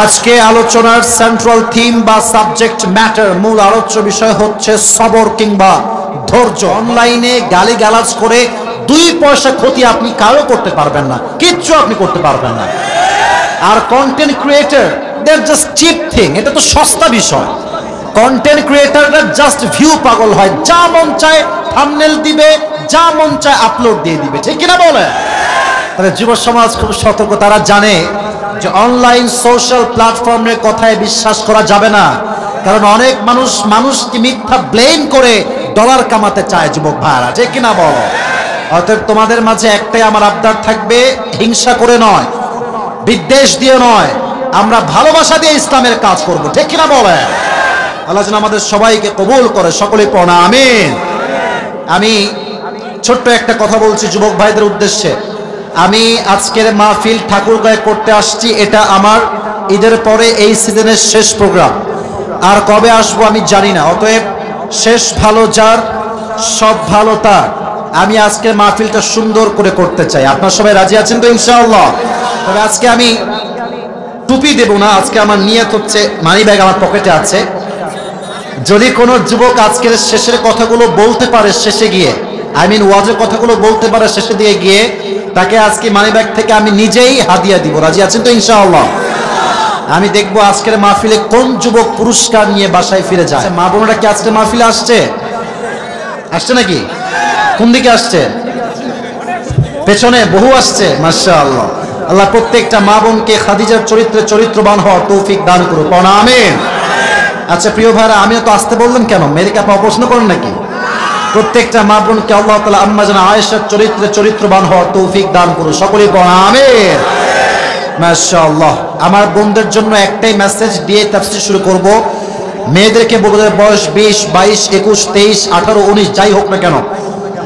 আজকে আলোচনার central theme বা সাবজেক্ট ম্যাটার, মূল আলোচ্য বিষয় হচ্ছে সবর কিংবা ধৈর্য। অনলাইনে গালিগালাজ করে 2 পয়সা ক্ষতি আপনি কারো করতে পারবেন না, কিচ্ছু আপনি করতে পারবেন না। আর কন্টেন্ট ক্রিয়েটর দের জাস্ট চিপ থিং, এটা তো সস্তা বিষয়। কন্টেন্ট ক্রিয়েটররা জাস্ট ভিউ পাগল হয়, যা মন চায় থাম্বনেল দিবে, যা মন চায় আপলোড দিয়ে দিবে, ঠিক কিনা বলে? তাহলে যুব সমাজ খুব সতর্ক, তারা জানে যে অনলাইন সোশ্যাল প্ল্যাটফর্মের কথায় বিশ্বাস করা যাবে না, কারণ অনেক মানুষকে মিথ্যা ব্লেম করে ডলার কামাতে চায় যুবক ভাইরা, ঠিক কিনা বলো? অতএব তোমাদের মাঝে একটাই আমার আবদার থাকবে, হিংসা করে নয়, বিদ্বেষ দিয়ে নয়, আমরা ভালোবাসা দিয়ে ইসলামের কাজ করব, ঠিক কিনা বলে? আল্লাহ যেন আমাদের সবাইকে কবুল করে, সকলে পড়া আমিন। আমি ছোট্ট একটা কথা বলছি যুবক ভাইদের উদ্দেশ্যে। আমি আজকের মাহফিল ঠাকুরগাঁয়ে করতে আসছি, এটা আমার ঈদের পরে এই সিজনের শেষ প্রোগ্রাম। আর কবে আসবো আমি জানি না, অতএব শেষ ভালো যার, সব ভালো তার। আমি আজকে মাহফিলটা সুন্দর করে করতে চাই, আপনারা সবাই রাজি আছেন তো ইনশাআল্লাহ? তবে আজকে আমি টুপি দেব না, আজকে আমার নিয়ত হচ্ছে, মানি ব্যাগ আমার পকেটে আছে, যদি কোনো যুবক আজকের শেষের কথাগুলো বলতে পারে শেষে গিয়ে, ওয়াজের কথাগুলো বলতে পারে শেষে দিয়ে গিয়ে, তাকে আজকে মানি ব্যাগ থেকে আমি নিজেই হাদিয়া দিব। রাজি আছেন তো ইনশাআল্লাহ? আমি দেখবো আজকের মাহফিলে কোন যুবক পুরস্কার নিয়ে বাসায় ফিরে যায়। মা বোনরা কি আজকে মাহফিলে আসছে নাকি? কোন দিকে আসছে? পেছনে বহু আসছে, মাশাআল্লাহ। আল্লাহ প্রত্যেকটা মা বোনকে খাদিজার চরিত্রে চরিত্রবান হওয়ার তৌফিক দান করুক, আমিন। আচ্ছা প্রিয় ভাইরা, আমিও তো আসতে বললেন কেন? মেয়েদেরকে আপনি অপছন্দ করেন নাকি? প্রত্যেকটা মা বোনকে আল্লাহ তাআলা আম্মা জান আয়েশার চরিত্রে চরিত্রবান হওয়ার তৌফিক দান করুন, সকলেই পড়া আমিন। মাশাআল্লাহ। আমার বোনদের জন্য একটাই মেসেজ দিয়ে তাফসীর শুরু করব। মেয়েদেরকে বলবো, বয়স 20, 22, 21, 23, 18, 19 যাই হোক না কেন,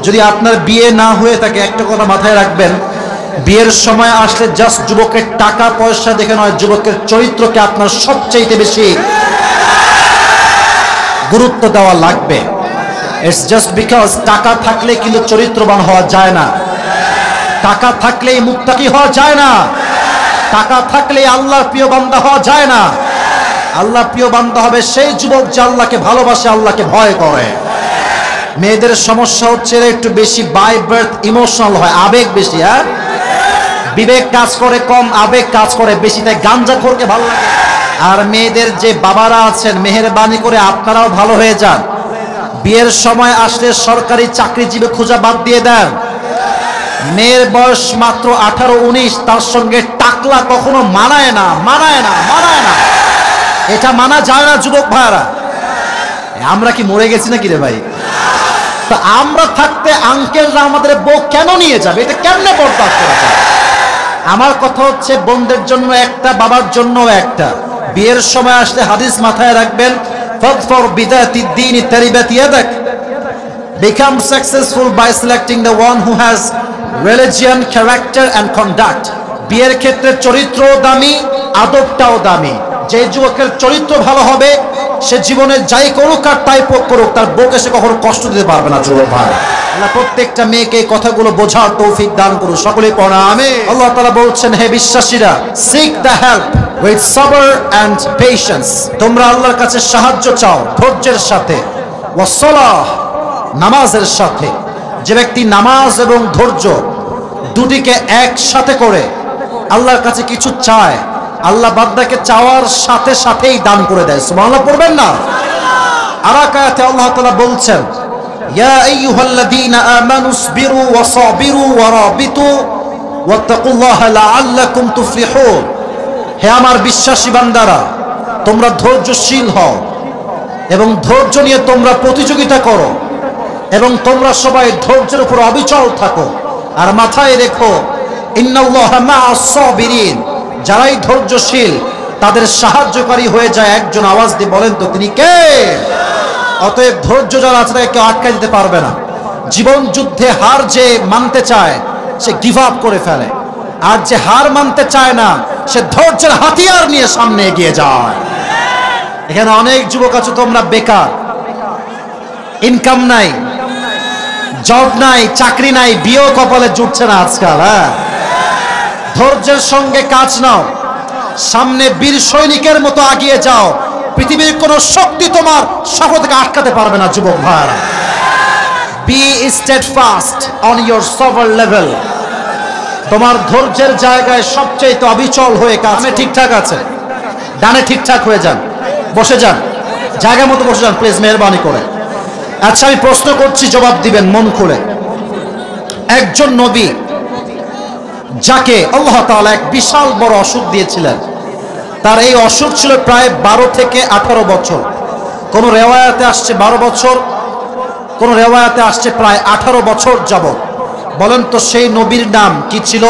যদি আপনার বিয়ে না হয়ে থাকে, একটা কথা মাথায় রাখবেন, বিয়ের সময় আসলে জাস্ট যুবকের টাকা পয়সা দেখে নয়, যুবকের চরিত্রকে আপনার সবচাইতে বেশি গুরুত্ব দেওয়া লাগবে। ইটস জাস্ট বিকজ টাকা থাকলে কিন্তু চরিত্রবান হওয়া যায় না, টাকা থাকলেই মুত্তাকি হওয়া যায় না, টাকা থাকলেই আল্লাহর প্রিয় বান্দা হওয়া যায় না। আল্লাহর প্রিয় বান্দা হবে সেই যুবক যে আল্লাহকে ভালোবাসে, আল্লাহকে ভয় করে। মেয়েদের সমস্যা হচ্ছে একটু বেশি বাই বার্থ ইমোশনাল হয়, আবেগ বেশি, হ্যাঁ, বিবেক কাজ করে কম, আবেগ কাজ করে বেশি, তাই গাঞ্জাখোরকে ভালো লাগে। আর মেয়েদের যে বাবারা আছেন, মেহেরবানি করে আপনারাও ভালো হয়ে যান। বিয়ের সময় আসলে সরকারি চাকরিজীবী খোঁজা বাদ দিয়ে দেন। মেয়ের বয়স মাত্র 18, 19, তার সঙ্গে টাকলা কখনো মানায় না। এটা মানা যায় না যুবক ভাইরা। আমরা কি মরে গেছি নাকি রে ভাই? তা আমরা থাকতে আঙ্কেলরা আমাদের বউ কেন নিয়ে যাবে? এটা কেমনে বরদাস্ত করা যায়? আমার কথা হচ্ছে, বোনদের জন্য একটা, বাবার জন্য একটা। বিয়ের সময় আসলে হাদিস মাথায় রাখবেন, ফাদফর বিদাতি দ্বীন তারিবাত ইয়াদাক। Become successful by selecting the one who has religion, character and conduct. বিয়ের ক্ষেত্রে চরিত্রও দামি, আদবটাও দামি। যে যুবকের চরিত্র ভালো হবে, সে জীবনে যাই করুক আর তাই করুক, তার বউকে সে কখনো কষ্ট দিতে পারবে না যুবক ভাই। আল্লাহ প্রত্যেকটা মেয়েকে এই কথাগুলো বোঝার তৌফিক দান করুন, সকলেই পড়া আমিন। আল্লাহ তাআলা বলছেন, হে বিশ্বাসীরা, seek the help with sabr and patience. তোমরা আল্লাহর কাছে সাহায্য চাও ধৈর্যের সাথে, ওয়াসসালাহ, নামাজের সাথে। যে ব্যক্তি নামাজ এবং ধৈর্য দুটিকে একসাথে করে আল্লাহর কাছে কিছু চায়, আল্লাহ বান্দাকে চাওয়ার সাথে সাথেই দান করে দেয়। সুবহানাল্লাহ পড়বেন না? আরাকাতে আল্লাহ তাআলা বলছেন, ইয়া আইয়ুহাল্লাযীনা আমানু ইসবিরু ওয়া সাবিরু ওয়া রাবিতু ওয়াত্তাকুল্লাহা লাআল্লাকুম তুফলিহুন। হে আমার বিশ্বাসী বান্দারা, তোমরা ধৈর্যশীল হও এবং ধৈর্য নিয়ে তোমরা প্রতিযোগিতা করো এবং তোমরা সবাই ধৈর্যের উপর অবিচল থাকো। আর মাথায় রেখো, ইন্নাল্লাহা মা'আস সাবিরিন, যারাই ধৈর্যশীল তাদের সাহায্যকারী হয়ে যায় একজন। আওয়াজ দিয়ে বলেন তো তিনি কে? অতএব ধৈর্য যারা আছে তাকে কেউ আটকে দিতে পারবে না। জীবন যুদ্ধে হার যে মানতে চায় সে গিভ আপ করে ফেলে, আর যে হার মানতে চায় না সে ধৈর্যের হাতিয়ার নিয়ে সামনে এগিয়ে যায়। এখানে অনেক যুবক আছে, তোমরা বেকার, ইনকাম নাই, জব নাই, চাকরি নাই, বিয়েও কপালে জুটছে না আজকাল। হ্যাঁ, ধৈর্যের সঙ্গে কাজ নাও, সামনে বীর সৈনিকের মতো এগিয়ে যাও, পৃথিবীর কোন শক্তি তোমার সফল থেকে আটকাতে পারবে না। যুবক ভাইরা, বি স্টেডফাস্ট অন ইয়োর সভার লেভেল। তোমার ধৈর্যের জায়গায় সবচেয়ে অবিচল হয়ে কাজ। ঠিকঠাক আছে, ডানে ঠিকঠাক হয়ে যান, বসে যান, জায়গা মতো বসে যান প্লিজ, মেহরবানি করে। আচ্ছা, আমি প্রশ্ন করছি, জবাব দিবেন মন খুলে। একজন নবী যাকে আল্লাহ তাআলা এক বিশাল বড় অসুখ দিয়েছিলেন, তার এই অসুখ ছিল প্রায় 12 থেকে 18 বছর। কোন রেওয়ায়াতে আসছে 12 বছর, কোন রেওয়ায়াতে আসছে প্রায় 18 বছর যাবত। বলেন তো সেই নবীর নাম কি ছিল?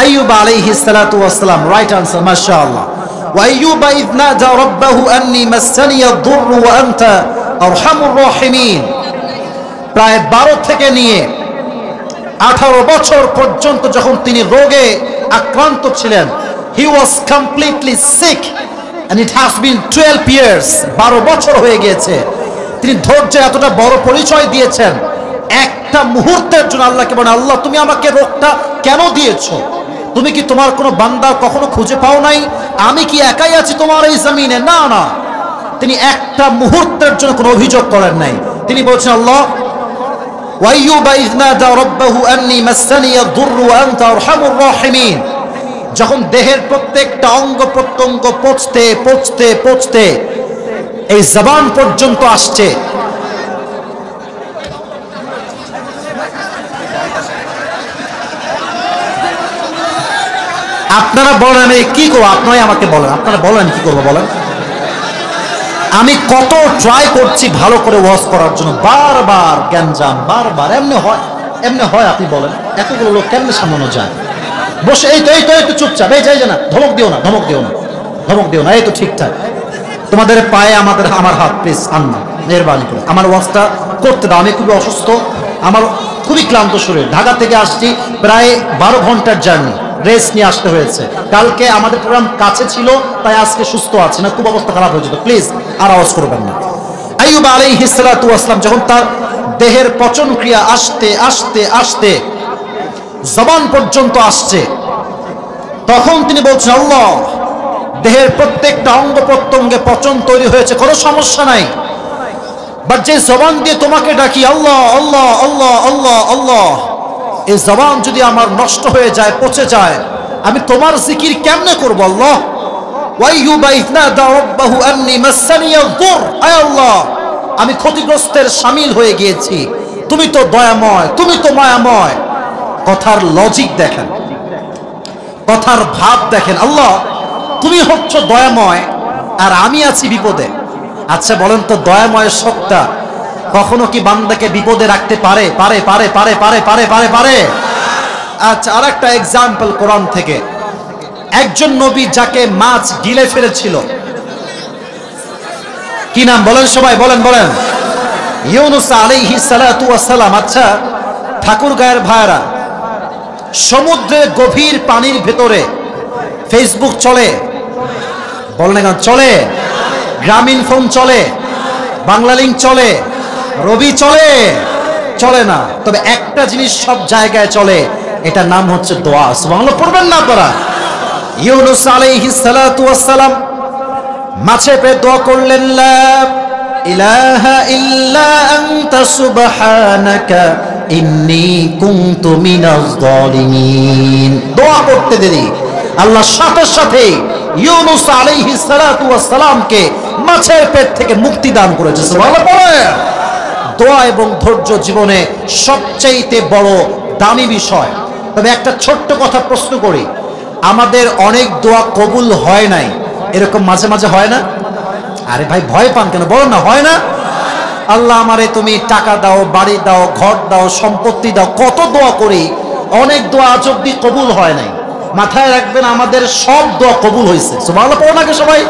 আইয়ুব আলাইহিস সালাতু ওয়াস সালাম। রাইট আনসার, মাশাআল্লাহ। ওয়া আইয়ুবা ইয নাদা রাব্বাহু আন্নী মাসসানিয়া আদ-দুররু ওয়া আনতা আরহামুর রাহিমিন। প্রায় 12 থেকে নিয়ে 18 বছর পর্যন্ত যখন তিনি রোগে আক্রান্ত ছিলেন, he was completely sick and it has been 12 years. 12 বছর হয়ে গিয়েছে। তিনি ধৈর্যের এতটা বড় পরিচয় দিয়েছেন, একটা মুহূর্তের জন্য আল্লাহকে বলেন, আল্লাহ তুমি আমাকে রোগটা কেন দিয়েছো? তুমি কি তোমার কোনো বান্দা কখনো খুঁজে পাও নাই? আমি কি একাই আছি তোমার এই জমিনে? না না, তিনি একটা মুহূর্তের জন্য কোনো অভিযোগ করেন নাই। তিনি বলছেন, আল্লাহ ওয়াইয়ুবা ইয নাদা রাব্বাহু আন্নী মাসসানিয়া আদ-দুররু ওয়া আনতা আরহামুর রাহিমিন। যখন দেহের প্রত্যেকটা অঙ্গ প্রত্যঙ্গ পচতে পচতে পচতে এই জবান পর্যন্ত আসছে, আপনারা বলেন আমি কি করবো? আপনারাই আমাকে বলেন, আপনারা বলেন কি করবো বলেন। আমি কত ট্রাই করছি ভালো করে ওয়াজ করার জন্য, বারবার গ্যাঞ্জাম, বারবার। এমনি হয়, এমনি হয়। আপনি বলেন এতগুলো লোক কেমনে সামলানো যায়? বসে এই তো একটু চুপচাপ, এই যাই না, ধমক দিও না, ধমক দিও না, ধমক দিও না, এই তো ঠিকঠাক। তোমাদের পায়ে আমার হাত প্লিজ আন্না, মেহরবানি করে আমার ওয়াজটা করতে দাও। আমি খুবই অসুস্থ, আমার খুবই ক্লান্ত শরীর। ঢাকা থেকে আসছি, প্রায় 12 ঘন্টার জার্নি, রেস্ট নিয়ে আসতে হয়েছে। কালকে আমাদের প্রোগ্রাম কাছে ছিল, তাই আজকে সুস্থ আছে না, খুব অবস্থা খারাপ হয়ে যেত। প্লিজ আর আওয়াজ করবেন না। আইয়ুব আলাইহিস সালাতু ওয়াস সালাম যখন তার দেহের পচন ক্রিয়া আস্তে আস্তে আস্তে জবান পর্যন্ত আসছে, তখন তিনি বলছেন, আল্লাহ দেহের প্রত্যেকটা অঙ্গ প্রত্যঙ্গে পচন তৈরি হয়েছে, কোনো সমস্যা নাই, বাট যে জবান দিয়ে তোমাকে ডাকি আল্লাহ আল্লাহ আল্লাহ আল্লাহ আল্লাহ, এই জবান যদি আমার নষ্ট হয়ে যায়, পচে যায়, আমি তোমার জিকির কেমনে করবো? আল্লাহ ওয়াইয়ুবা ইয নাদা রাব্বাহু আন্নী মাসসানিয়া আদ-দুর, আয় আল্লাহ আমি ক্ষতিগ্রস্তের শামিল হয়ে গিয়েছি, তুমি তো দয়াময়, তুমি তো মায়াময়। কথার লজিক দেখেন, কথার ভাব দেখেন। আল্লাহ তুমি হচ্ছ দয়াময় আর আমি আছি বিপদে। আচ্ছা বলেন তো, দয়াময় সত্তা কখনো কি বান্দাকে বিপদে রাখতে পারে? পারে পারে পারে পারে পারে পারে পারে আচ্ছা, আর একটা এক্সাম্পল কোরআন থেকে। একজন নবী যাকে মাছ গিলে ফেলেছিল, কি নাম বলেন সবাই, বলেন বলেন। ইউনুস আলাইহিস সালাতু ওয়াস সালাম। আচ্ছা ঠাকুরগাঁয়ের ভাইরা, সমুদ্রের গভীর পানির ভেতরে ফেসবুক চলে? বলেন এখন চলে? গ্রামীণ ফোন চলে? বাংলা লিংক চলে? রবি চলে? চলে না। তবে একটা জিনিস সব জায়গায় চলে, এটার নাম হচ্ছে দোয়া। সুবহানাল্লাহ পড়বেন না আপনারা? ইউনুস আলাইহিস সালাতু ওয়াস সালাম মাছে পেয়ে দোয়া করলেন, লা ইলাহা ইল্লা আনতা সুবহানাকা ইন্নী কুনতু মিনাজ জালিমিন। দোয়া করতে দেরি আল্লাহ সাথে সাথে ইউনুস আলাইহিস সালাতু ওয়াস সালামকে মাছের পেট থেকে মুক্তি দান করেছে। সুবহানাল্লাহ। দোয়া এবং ধৈর্য জীবনে সবচেয়ে বড় দামি বিষয়। তবে একটা ছোট্ট কথা প্রশ্ন করি, আমাদের অনেক দোয়া কবুল হয় নাই, এরকম মাঝে মাঝে হয় না? আরে ভাই ভয় পান কেন, বলো না হয় না? আল্লাহ আমারে তুমি টাকা দাও, বাড়ি দাও, ঘর দাও, সম্পত্তি দাও, কত দোয়া করি, অনেক দোয়া আজ অব্দি কবুল হয় নাই। মাথায় রাখবেন, আমাদের সব দোয়া কবুল হয়েছে। সুবহানাল্লাহ পড়ো নাকি সবাই?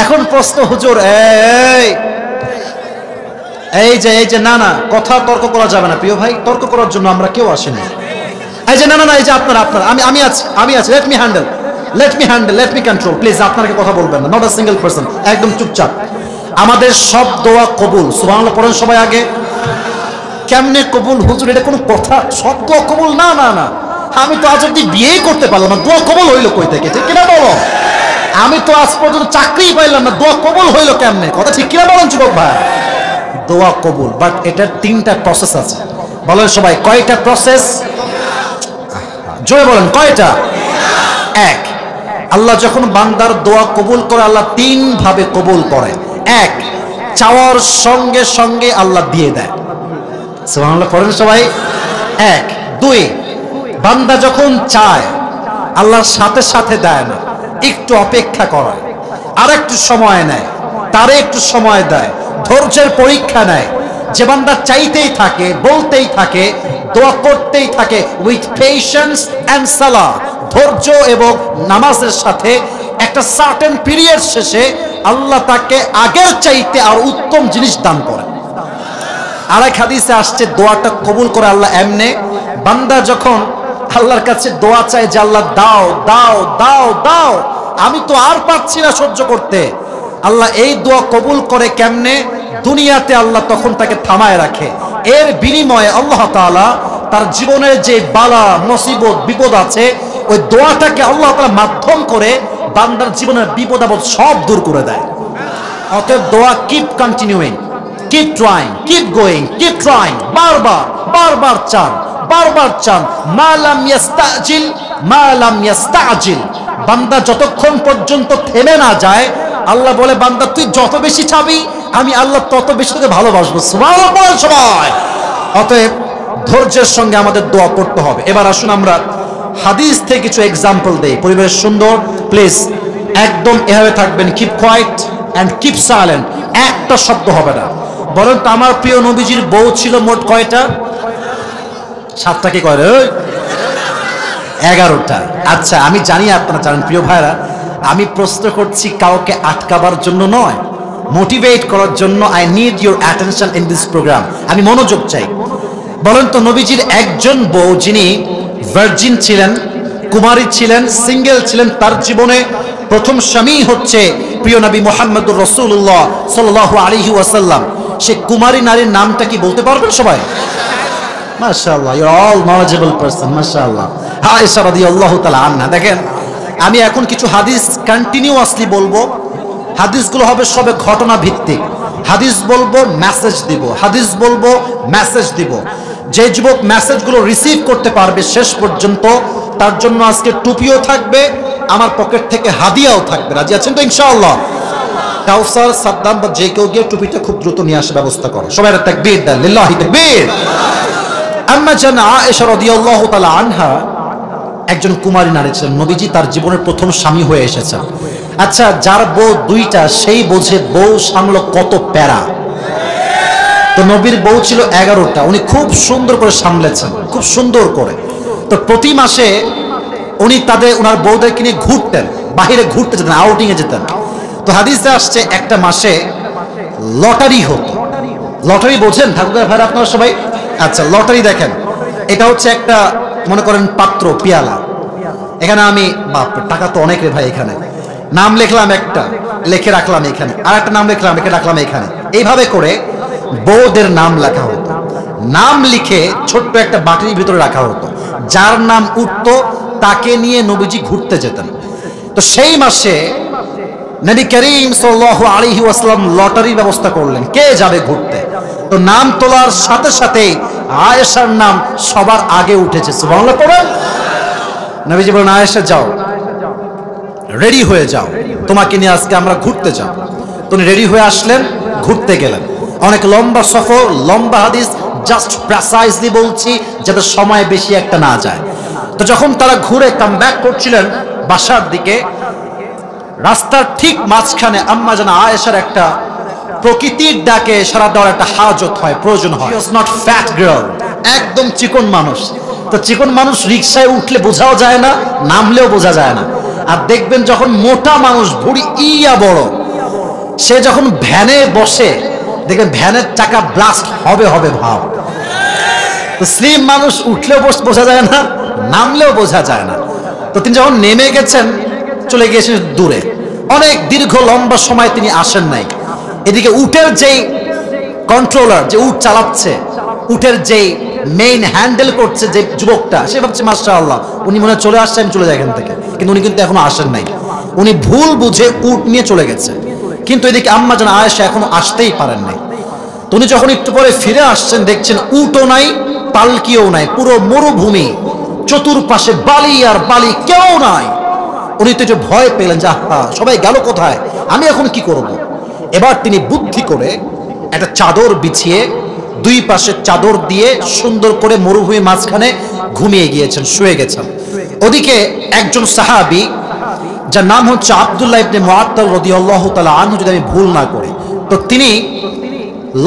এখন প্রশ্ন, হুজুর এই যে না না, কথা তর্ক করা যাবে না প্রিয় ভাই, তর্ক করার জন্য আমরা কেউ আসিনি। এই যে না না না, এই যে আপনার আমি আছি, let me handle, let me control, please আপনাকে কথা বলবেন না, নট আ সিঙ্গেল পারসন, একদম চুপচাপ। আমাদের সব দোয়া কবুল। সুবহানাল্লাহ পড়েন সবাই আগে। কেমনে কবুল হুজুর, এটা কোনো কথা? সব দোয়া কবুল? না না না, আমি তো আজ অব্দি বিয়েই করতে পারলাম না, দোয়া কবুল হইলো কই থেকে, ঠিক কিনা বলো? আমি তো আজ পর্যন্ত চাকরিই পাইলাম না, দোয়া কবুল হইলো কেমনে? কথা ঠিক কিনা বলেন যুবক ভাই? দোয়া কবুল, বাট এটার 3টা প্রসেস আছে। বলেন সবাই, কয়টা প্রসেস? জোরে বলেন, কয়টা? এক, আল্লাহ যখন বান্দার দোয়া কবুল করে, আল্লাহ 3 ভাবে কবুল করে। এক, চাওয়ার সঙ্গে সঙ্গে আল্লাহ দিয়ে দেয়। সুবহানাল্লাহ পড়েন সবাই। এক। 2, বান্দা যখন চায় আল্লাহর সাথে সাথে দেয় না, একটু অপেক্ষা করে, আর একটু সময় নেয়, তারে একটু সময় দেয়, ধৈর্যের পরীক্ষা নেয়। যে বান্দা চাইতেই থাকে, বলতেই থাকে, দোয়া করতেই থাকে উইথ পেশেন্স এন্ড সালাহ, ধৈর্য এবং নামাজের সাথে, একটা সার্টেন পিরিয়ড শেষে আল্লাহ তাকে আগের চাইতে আর উত্তম জিনিস দান করে। আরেক হাদিসে আসছে দোয়াটা কবুল করে আল্লাহ এমনে, বান্দা যখন আল্লাহর কাছে দোয়া চায় যে আল্লাহ দাও দাও দাও দাও, আমি তো আর পারছি না সহ্য করতে, আল্লাহ এই দোয়া কবুল করে কেমনে? দুনিয়াতে আল্লাহ তখন তাকে থামায় রাখে। এর বিনিময়ে আল্লাহ তাআলা তার জীবনের যে বালা মুসিবত বিপদ আছে, ওই দোয়াটাকে আল্লাহ তাআলা মাধ্যম করে বান্দার জীবনের বিপদ আপদ সব দূর করে দেয়। অতএব দোয়া keep continuing, keep trying, keep going, keep trying, বারবার বারবার চান, বারবার চান। মালাম ইয়াস্তাজিল, মালাম ইয়াস্তাজিল, বান্দা যতক্ষণ পর্যন্ত থেমে না যায়, আল্লাহ বলে বান্দা তুই যত বেশি চাবি আমি আল্লাহ তত বেশি তোকে ভালোবাসবো। সুবহানাল্লাহ সবাই। অতএব ধৈর্যের সঙ্গে আমাদের দোয়া করতে হবে। এবার আসুন আমরা হাদিস থেকে কিছু এক্সাম্পল দেই। পরিবেশ সুন্দর, প্লিজ একদম এভাবে থাকবেন, keep quiet and keep silent, একটা শব্দ হবে না। বলেন তো আমার প্রিয় নবীজির বউ ছিল মোট কয়টা? 7টা কি কয় রে? 11টা। আচ্ছা, আমি জানি আপনারা জানেন প্রিয় ভাইরা, আমি প্রশ্ন করছি কাউকে আটকাবার জন্য নয়, মোটিভেট করার জন্য। I need your attention in this program, আমি মনোযোগ চাই। বলেন তো নবীজির একজন বউ যিনি ভার্জিন ছিলেন, কুমারী ছিলেন, সিঙ্গেল ছিলেন, তার জীবনে প্রথম স্বামী হচ্ছে প্রিয় নবী মুহাম্মদুর রাসূলুল্লাহ সাল্লাল্লাহু আলাইহি ওয়াসাল্লাম। সে কুমারী নারীর নামটা কি বলতে পারবেন সবাই? মাশাআল্লাহ, you are all knowledgeable person, মাশাআল্লাহ। আয়েশা রাদিয়াল্লাহু তাআলা আনহা। দেখেন, আমি এখন কিছু হাদিস কন্টিনিউয়াসলি বলবো। হাদিসগুলো হবে সবে ঘটনা ভিত্তিক। হাদিস বলবো, মেসেজ দিব, হাদিস বলবো, মেসেজ দিব। যে যুবক মেসেজগুলো রিসিভ করতে পারবে শেষ পর্যন্ত, তার জন্য আজকে টুপিও থাকবে, আমার পকেট থেকে হাদিয়াও থাকবে। রাজি আছেন তো ইনশাআল্লাহ? কাউসার, সাদ্দাম বা যে কেউ গিয়ে টুপিটা খুব দ্রুত নিয়ে আসার ব্যবস্থা করো। সবাই তাকবীর দেন, লিল্লাহি তাকবীর। আম্মা জান আয়েশা রাদিয়াল্লাহু তাআলা আনহা একজন কুমারী নারী ছিলেন। নবীজি তার জীবনের প্রথম স্বামী হয়ে এসেছেন। আচ্ছা, যার বউ 2টা সেই বোঝে বউ সামলো কত প্যারা। তো নবীর বউ ছিল 11টা, উনি খুব সুন্দর করে সামলেছেন, খুব সুন্দর করে। তো প্রতি মাসে উনি ওনার বউদেরকে নিয়ে ঘুরতেন, বাহিরে ঘুরতে যেতেন, আউটিংয়ে যেতেন। তো হাদিসে আসছে একটা মাসে লটারি হতো। লটারি বোঝেন ঠাকুর ভাই আপনারা সবাই? আচ্ছা, লটারি দেখেন, এটা হচ্ছে একটা মনে করেন পাত্র, পিয়ালা। এখানে আমি টাকা তো অনেক রে ভাই, এখানে নাম লিখলাম, একটা লিখে রাখলাম এখানে, আর একটা নাম লিখলাম, লিখে রাখলাম এখানে। এইভাবে করে বউদের নাম লেখা হতো। নাম লিখে ছোট্ট একটা বাটির ভিতরে রাখা হতো। যার নাম উঠতো তাকে নিয়ে নবীজি ঘুরতে যেতেন। তো সেই মাসে নবী করিম সাল্লাল্লাহু আলাইহি ওয়াসাল্লাম লটারির ব্যবস্থা করলেন, কে যাবে ঘুরতে। তো নাম তোলার সাথে সাথে আয়েশার নাম সবার আগে উঠেছে। সুবহানাল্লাহ পড়েন। নবীজি বলেন, আয়েশা যাও, রেডি হয়ে যাও, তোমাকে নিয়ে আজকে আমরা ঘুরতে যাব। তুমি রেডি হয়ে আসলেন, ঘুরতে গেলেন। অনেক লম্বা সফর, লম্বা হাদিস, জাস্ট প্রেসাইজলি বলছি যাতে সময় বেশি একটা না যায়। তো যখন তারা ঘুরে কাম ব্যাক করছিলেন বাসার দিকে, রাস্তার ঠিক মাঝখানে আম্মা জান আয়েশার একটা প্রকৃতির ডাকে সারা দেওয়ার একটা হাজত হয়, প্রয়োজন হয়। নট ফ্যাট গার্ল, একদম চিকন মানুষ। তো চিকন মানুষ রিক্সায় উঠলে বোঝাও যায় না, নামলেও বোঝা যায় না। আর দেখবেন যখন মোটা মানুষ, ভুঁড়ি ইয়া বড়, সে যখন ভ্যানে বসে দেখবেন ভ্যানের চাকা ব্লাস্ট হবে হবে ভাব। তো স্লিম মানুষ উঠলেও বোঝা যায় না, নামলেও বোঝা যায় না। তো তিনি যখন নেমে গেছেন, চলে গিয়েছেন দূরে, অনেক দীর্ঘ লম্বা সময় তিনি আসেন নাই। এদিকে উটের যেই কন্ট্রোলার, যে উট চালাচ্ছে, উটের যেই মেইন হ্যান্ডেল করছে যে যুবকটা, সে ভাবছে মাশাআল্লাহ উনি মনে হয় চলে আসছে, আমি চলে যাই এখান থেকে, কিন্তু উনি কিন্তু এখনো আসেন নাই। উনি ভুল বুঝে উট নিয়ে চলে গেছে, কিন্তু এদিকে আম্মা জান আয়েশা এখনো আসতেই পারেন নাই। তো উনি যখন একটু পরে ফিরে আসছেন, দেখছেন উটও নাই, পালকিও নাই, পুরো মরুভূমি, চতুর্পাশে বালি আর বালি, কেউ নাই। উনি তো একটু ভয় পেলেন যে সবাই গেল কোথায়, আমি এখন কি করব। এবার তিনি বুদ্ধি করে একটা চাদর বিছিয়ে দুই পাশে চাদর দিয়ে সুন্দর করে মরুভূমির মাঝখানে ঘুমিয়ে গিয়েছেন, শুয়ে গেছেন। ওদিকে একজন সাহাবী যার নাম হচ্ছে আব্দুল্লাহ ইবনে মুআত্তাল রাদিয়াল্লাহু তাআলা আনহু, যদি আমি ভুল না করি, তো তিনি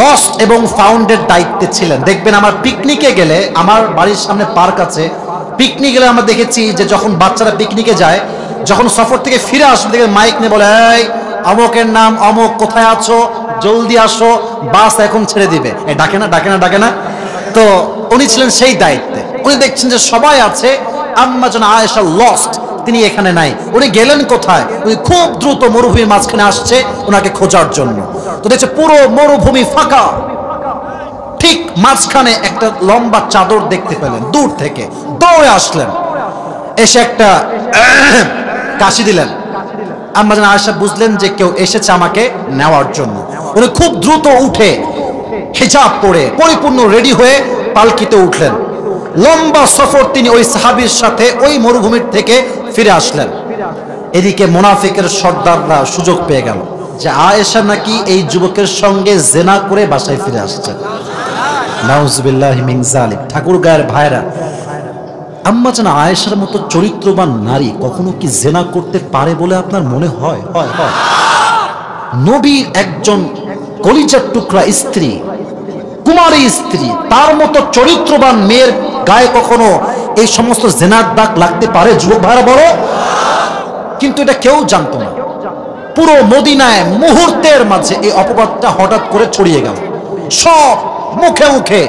লস্ট এবং ফাউন্ডের দায়িত্বে ছিলেন। দেখবেন আমার পিকনিকে গেলে, আমার বাড়ির সামনে পার্ক আছে, পিকনিক গেলে আমরা দেখেছি যে যখন বাচ্চারা পিকনিকে যায়, যখন সফর থেকে ফিরে আসবে দেখে মাইক নিয়ে বলে, এই অমকের নাম অমক, কোথায় আছো, জলদি আসো, বাস এখন ছেড়ে দিবে, ডাকে না ডাকে না ডাকে না। তো উনি ছিলেন সেই দায়িত্বে। উনি দেখছেন যে সবাই আছে, আম্মা জান আয়েশা লস্ট, তিনি এখানে নাই। উনি গেলেন কোথায়? উনি খুব দ্রুত মরুভূমির মাঝখানে আসছে ওনাকে খোঁজার জন্য। তো দেখছে পুরো মরুভূমি ফাঁকা, ঠিক মাঝখানে একটা লম্বা চাদর দেখতে পেলেন, দূর থেকে দৌড়ে আসলেন, এসে একটা কাশি দিলেন। আম্মা জান আয়েশা বুঝলেন যে কেউ এসেছে আমাকে নেওয়ার জন্য। উনি খুব দ্রুত উঠে হিজাব পরে পরিপূর্ণ রেডি হয়ে পালকিতে উঠলেন। লম্বা সফর তিনি ওই সাহাবীর সাথে ওই মরুভূমির থেকে ফিরে আসলেন। এদিকে মুনাফিকের সর্দাররা সুযোগ পেয়ে গেল যে আয়েশা নাকি এই যুবকের সঙ্গে জেনা করে বাসায় ফিরে আসছেন। নাউজুবিল্লাহি মিন যালিক। ঠাকুর গায়ের ভাইরা, আম্মা জান আয়েশার মতো চরিত্রবান নারী কখনো কি জেনা করতে পারে বলে আপনার মনে হয়? নবীর একজন কলিজার টুকরা স্ত্রী, কুমারী স্ত্রী, তার মতো চরিত্রবান মেয়ের গায়ে কখনো এই সমস্ত জেনার দাগ লাগতে পারে? যুবক ভাইরা বলো। কিন্তু এটা কেউ জানতো না। পুরো মদিনায় মুহূর্তের মাঝে এই অপবাদটা হঠাৎ করে ছড়িয়ে গেল, সব মুখে মুখে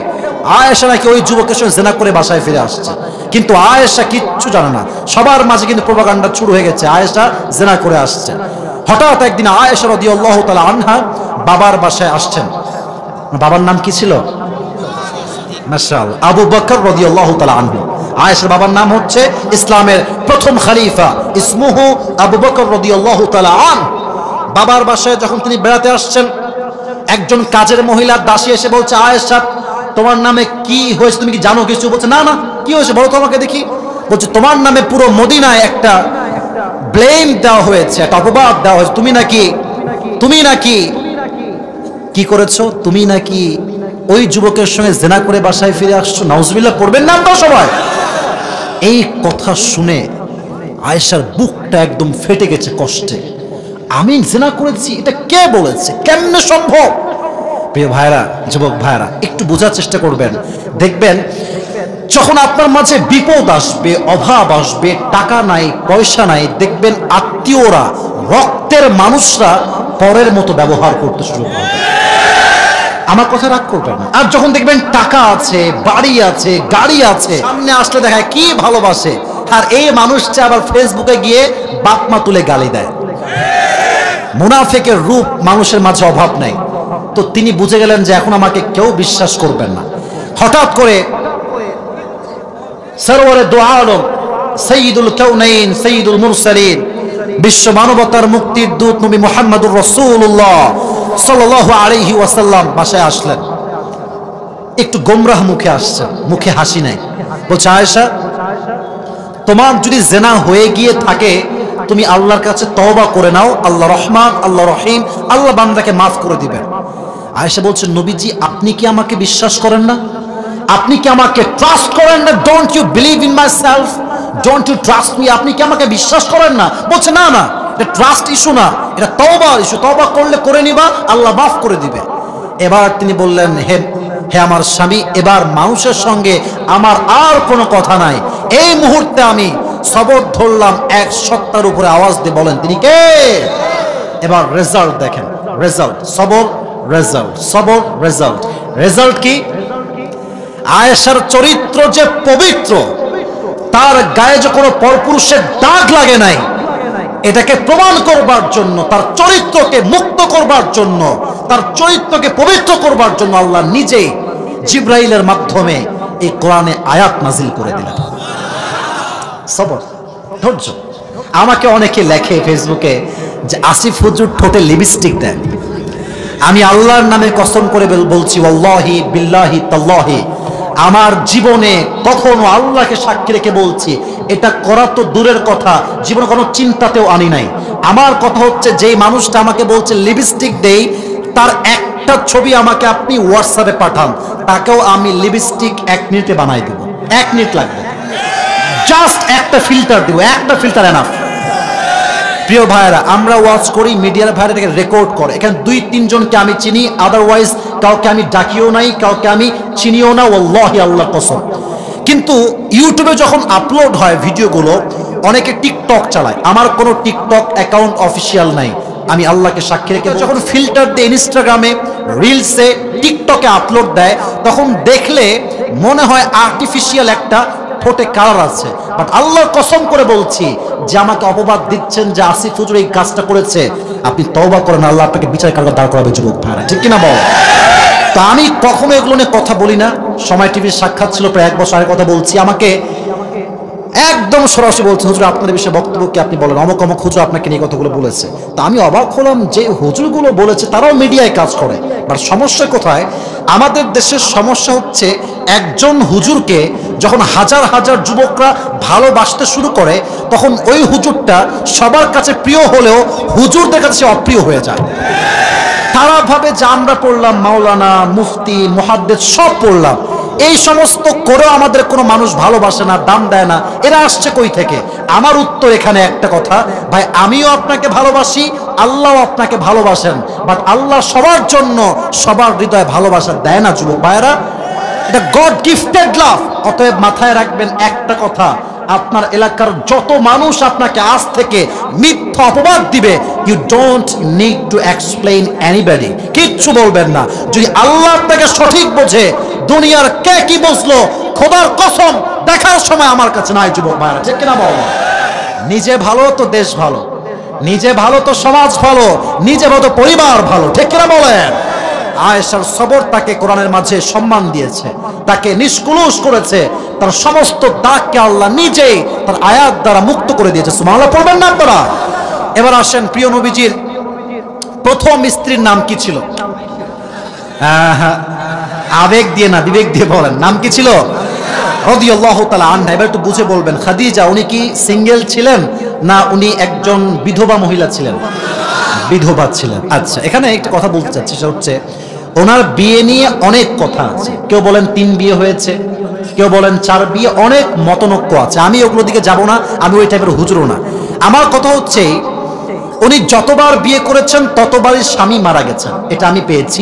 আয়েশা নাকি ওই যুবকের সঙ্গে জেনা করে বাসায় ফিরে আসছে। কিন্তু আয়েশা কিচ্ছু জানে না, সবার মাঝে কিন্তু প্রোপাগান্ডা শুরু হয়ে গেছে, আয়েশা জেনা করে আসছে। হঠাৎ একদিন আয়েশা রাদিয়াল্লাহু তাআলা আনহা বাবার বাসায় আসছেন। বাবার নাম কি ছিল? মাশাআল্লাহ, আবু বকর রাদিয়াল্লাহু তাআলা আনহু। আয়েশার বাবার নাম হচ্ছে ইসলামের প্রথম খলিফা, ইসমুহু আবু বকর রাদিয়াল্লাহু তাআলা আন। বাবার বাসায় যখন তিনি বেড়াতে আসছেন, একজন কাজের মহিলা দাসী এসে বলছে, আয়েশা তোমার নামে কি হয়েছে, তুমি কি জানো কিছু? বলছে না না, কি হয়েছে বলো তো আমাকে দেখি। বলছে তোমার নামে পুরো মদিনায় একটা ব্লেম দেওয়া হয়েছে, একটা অপবাদ দেওয়া হয়েছে, তুমি নাকি কি করেছো, তুমি নাকি ওই যুবকের সঙ্গে জেনা করে বাসায় ফিরে আসছো। নাউজুবিল্লাহ পড়বেন না তো সবাই। এই কথা শুনে আয়েশার বুকটা একদম ফেটে গেছে কষ্টে। আমি জেনা করেছি, এটা কে বলেছে, কেমনে সম্ভব? প্রিয় ভাইরা, যুবক ভাইরা, একটু বোঝার চেষ্টা করবেন। দেখবেন যখন আপনার মাঝে বিপদ আসবে, অভাব আসবে, টাকা নাই, পয়সা নাই, দেখবেন আত্মীয়রা, রক্তের মানুষরা পরের মতো ব্যবহার করতে শুরু করবে। আমার কথা রাগ করবেন না। আর যখন দেখবেন টাকা আছে, বাড়ি আছে, গাড়ি আছে, সামনে আসলে দেখায় কি ভালোবাসে, আর এই মানুষটা আবার ফেসবুকে গিয়ে বাপ মা তুলে গালি দেয়। মুনাফিকের রূপ মানুষের মাঝে অভাব নাই। তো তিনি বুঝে গেলেন যে এখন আমাকে কেউ বিশ্বাস করবেন না। হঠাৎ করে সরওয়ারে দু আলম, সাইয়্যিদুল কাউনাইন, সাইয়্যিদুল মুরসালিন, বিশ্ব মানবতার মুক্তির দূত নবী মুহাম্মদুর রাসূলুল্লাহ সাল্লাল্লাহু আলাইহি ওয়াসাল্লাম বাসায় আসলেন। একটু গোমরাহ মুখে আসছেন, মুখে হাসি নাই। বলছে আয়েশা, তোমার যদি জেনা হয়ে গিয়ে থাকে, তুমি আল্লাহর কাছে তওবা করে নাও, আল্লাহ রহমান, আল্লাহ রহিম, আল্লাহ বান্দাকে মাফ করে দিবেন। আয়েশা বলছেন, নবীজি আপনি কি আমাকে বিশ্বাস করেন না? আপনি কি আমাকে ট্রাস্ট করেন না? Don't you believe in myself? Don't you trust me? আপনি কি আমাকে বিশ্বাস করেন না? বলছে না না, এটা ট্রাস্ট ইস্যু না, এটা তওবার ইস্যু। তওবা করলে করে নিবা, আল্লাহ মাফ করে দিবে। এবার তিনি বললেন, হে আমার স্বামী, এবার মানুষের সঙ্গে আমার আর কোনো কথা নাই। এই মুহূর্তে আমি সবর ধরলাম এক সত্তার উপরে, আওয়াজ দিয়ে বলেন তিনি কে? এবার রেজাল্ট দেখেন, রেজাল্ট, সবর, রেজাল্ট, সবর, রেজাল্ট। রেজাল্ট কি? আয়েশার চরিত্র যে পবিত্র, তার গায়ে যে কোনো পরপুরুষের দাগ লাগে নাই, এটাকে প্রমাণ করবার জন্য, তার চরিত্রকে মুক্ত করবার জন্য, তার চরিত্রকে পবিত্র করবার জন্য আল্লাহ নিজেই জিবরাইলের মাধ্যমে এই কোরআনে আয়াত নাজিল করে দিলেন। সবর, ধৈর্য। আমাকে অনেকে লেখে ফেসবুকে যে আসিফ হুজুর ঠোঁটে লিপস্টিক দেন। আমি আল্লাহর নামে কসম করে বলছি, ওয়াল্লাহি বিল্লাহি তাল্লাহি, আমার জীবনে কখনো আল্লাহকে সাক্ষী রেখে বলছি, এটা করা তো দূরের কথা, জীবনে কোনো চিন্তাতেও আনি নাই। আমার কথা হচ্ছে, যেই মানুষটা আমাকে বলছে লিপস্টিক দেই, তার একটা ছবি আমাকে আপনি হোয়াটসঅ্যাপে পাঠান, তাকেও আমি লিপস্টিক 1 মিনিটে বানাই দেব। 1 মিনিট লাগবে, জাস্ট একটা ফিল্টার দেব, একটা ফিল্টার এনাফ। প্রিয় ভাইরা, আমরা ওয়াচ করি, মিডিয়ার ভাইরা এটাকে রেকর্ড করে। এখানে 2-3 জনকে আমি চিনি, আদারওয়াইজ কাউকে আমি ডাকিও নাই, কাউকে আমি চিনিও না, ওয়াল্লাহি আল্লাহর কসম। কিন্তু ইউটিউবে যখন আপলোড হয় ভিডিওগুলো, অনেকে টিকটক চালায়। আমার কোনো টিকটক অ্যাকাউন্ট অফিসিয়াল নাই, আমি আল্লাহকে সাক্ষী রেখে যখন ফিল্টার দিয়ে ইনস্টাগ্রামে, রিলসে, টিকটকে আপলোড দেয়, তখন দেখলে মনে হয় আর্টিফিশিয়াল একটা ঠোঁটে কালার আছে। বাট আল্লাহর কসম করে বলছি যে আমাকে অপবাদ দিচ্ছেন যে আসিফ হুজুর এই কাজটা করেছে, আপনি তওবা করেন, আল্লাহ আপনাকে বিচার কারাগারে দাঁড় করাবে যুবক ভাইরা, ঠিক কিনা বল? তো আমি কখনো এগুলো নিয়ে কথা বলি না। সময় টিভির সাক্ষাৎ ছিল প্রায় 1 বছর আগে, কথা বলছি, আমাকে একদম সরাসরি বলছে, হুজুর আপনার বিষয়ে বক্তব্য কি আপনি বলেন, অমুক অমুক হুজুর আপনাকে নিয়ে কথাগুলো বলেছে। তো আমি অবাক হলাম যে হুজুরগুলো বলেছে তারাও মিডিয়ায় কাজ করে। বাট সমস্যা কোথায়? আমাদের দেশের সমস্যা হচ্ছে, একজন হুজুরকে যখন হাজার হাজার যুবকরা ভালোবাসতে শুরু করে, তখন ওই হুজুরটা সবার কাছে প্রিয় হলেও হুজুরদের কাছে অপ্রিয় হয়ে যায়। তারা ভাবে যে আমরা পড়লাম মাওলানা, মুফতি, মুহাদ্দিস সব পড়লাম, এই সমস্ত করেও আমাদের কোনো মানুষ ভালোবাসে না, দাম দেয় না। এরা আসছে কই থেকে? আমার উত্তর এখানে একটা কথা, ভাই আমিও আপনাকে ভালোবাসি, আল্লাহও আপনাকে ভালোবাসেন, বাট আল্লাহ সবার জন্য সবার হৃদয়ে ভালোবাসা দেয় না যুবক ভাইরা, এটা গড গিফটেড লাভ। অতএব মাথায় রাখবেন একটা কথা, আপনার এলাকার যত মানুষ আপনাকে আজ থেকে মিথ্যা অপবাদ দিবে, you don't need to explain anybody, কিচ্ছু বলবেন না। যদি আল্লাহ আপনাকে সঠিক বোঝে, দুনিয়ার কে কি বুঝলো খোদার কসম দেখার সময় আমার কাছে নাই যুবক ভাইরা, ঠিক কিনা বল? নিজে ভালো তো দেশ ভালো, নিজে ভালো তো সমাজ ভালো, নিজে ভালো তো পরিবার ভালো, ঠিক কিনা বলেন? আয়েশার সবর তাকে কোরআনের মাঝে সম্মান দিয়েছে, তাকে নিষ্কুলুষ করেছে, তার সমস্ত দাগকে আল্লাহ নিজেই তার আয়াত দ্বারা মুক্ত করে দিয়েছে। সুবহানাল্লাহ পড়বেন না আপনারা? এবার আসেন, প্রিয় নবীজির প্রথম স্ত্রীর নাম কি ছিল? আবেগ দিয়ে না, বিবেক দিয়ে বলেন, নাম কি ছিল? রাদিয়াল্লাহু তাআলা আনহা। এবার একটু বুঝে বলবেন, খাদিজা উনি কি সিঙ্গেল ছিলেন না উনি একজন বিধবা মহিলা ছিলেন? বিধবা ছিলেন। আচ্ছা, এখানে একটা কথা বলতে চাচ্ছি, সেটা হচ্ছে ওনার বিয়ে নিয়ে অনেক কথা আছে। কেউ বলেন 3 বিয়ে হয়েছে, কেউ বলেন 4 বিয়ে, অনেক মতনৈক্য আছে। আমি ওগুলো দিকে যাব না, আমি ওই টাইপের হুজুরও না। আমার কথা হচ্ছে, উনি যতবার বিয়ে করেছেন ততবারই স্বামী মারা গেছেন, এটা আমি পেয়েছি।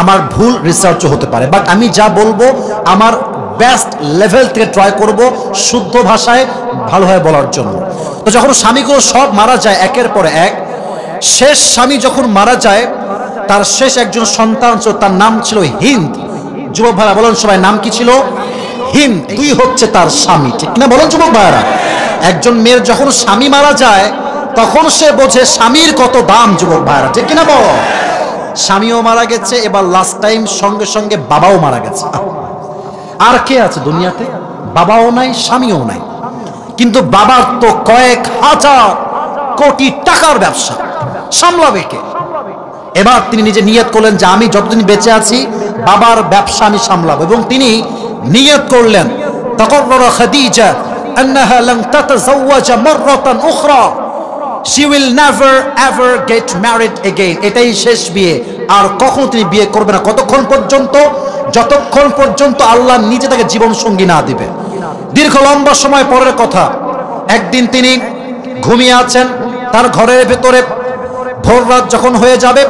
আমার ভুল রিসার্চও হতে পারে, বাট আমি যা বলবো আমার বেস্ট লেভেল থেকে ট্রাই করব শুদ্ধ ভাষায় ভালোভাবে বলার জন্য। তো যখন স্বামীগুলো সব মারা যায় একের পর এক, শেষ স্বামী যখন মারা যায়, তার শেষ একজন সন্তান ছিল, তার নাম ছিল হিন্দ। যুবক ভাইরা বলেন সবাই, নাম কি ছিল? হিন্দ। তুই হচ্ছে তার স্বামী, ঠিক না বলেন যুবক ভাইরা? একজন মেয়ের যখন স্বামী মারা যায় তখন সে বোঝে স্বামীর কত দাম, যুবক ভাইরা, ঠিক কিনা বল? স্বামীও মারা গেছে, এবার লাস্ট টাইম সঙ্গে সঙ্গে বাবাও মারা গেছে। আর কে আছে দুনিয়াতে? বাবাও নাই, স্বামীও নাই, কিন্তু বাবার তো কয়েক হাজার কোটি টাকার ব্যবসা, সামলাবে কে? এবার তিনি নিজে নিয়ত করলেন যে আমি যতদিন বেঁচে আছি বাবার ব্যবসা আমি সামলাবো, এবং তিনি নিয়ত করলেন, তাকাররারা খাদিজা আন্নাহা লান তাতাযাওয়াজা মাররাতান Ukhra, she will never ever get married again, এটাই শেষ বিয়ে, আর কখনো তিনি বিয়ে করবে না। কতক্ষণ পর্যন্ত? যতক্ষণ পর্যন্ত আল্লাহ নিজে তাকে জীবন সঙ্গী না দিবে। দীর্ঘ লম্বা সময় পরের কথা, একদিন তিনি ঘুমিয়ে আছেন তার ঘরের ভেতরে, ভোর রাত যখন হয়ে যাবে,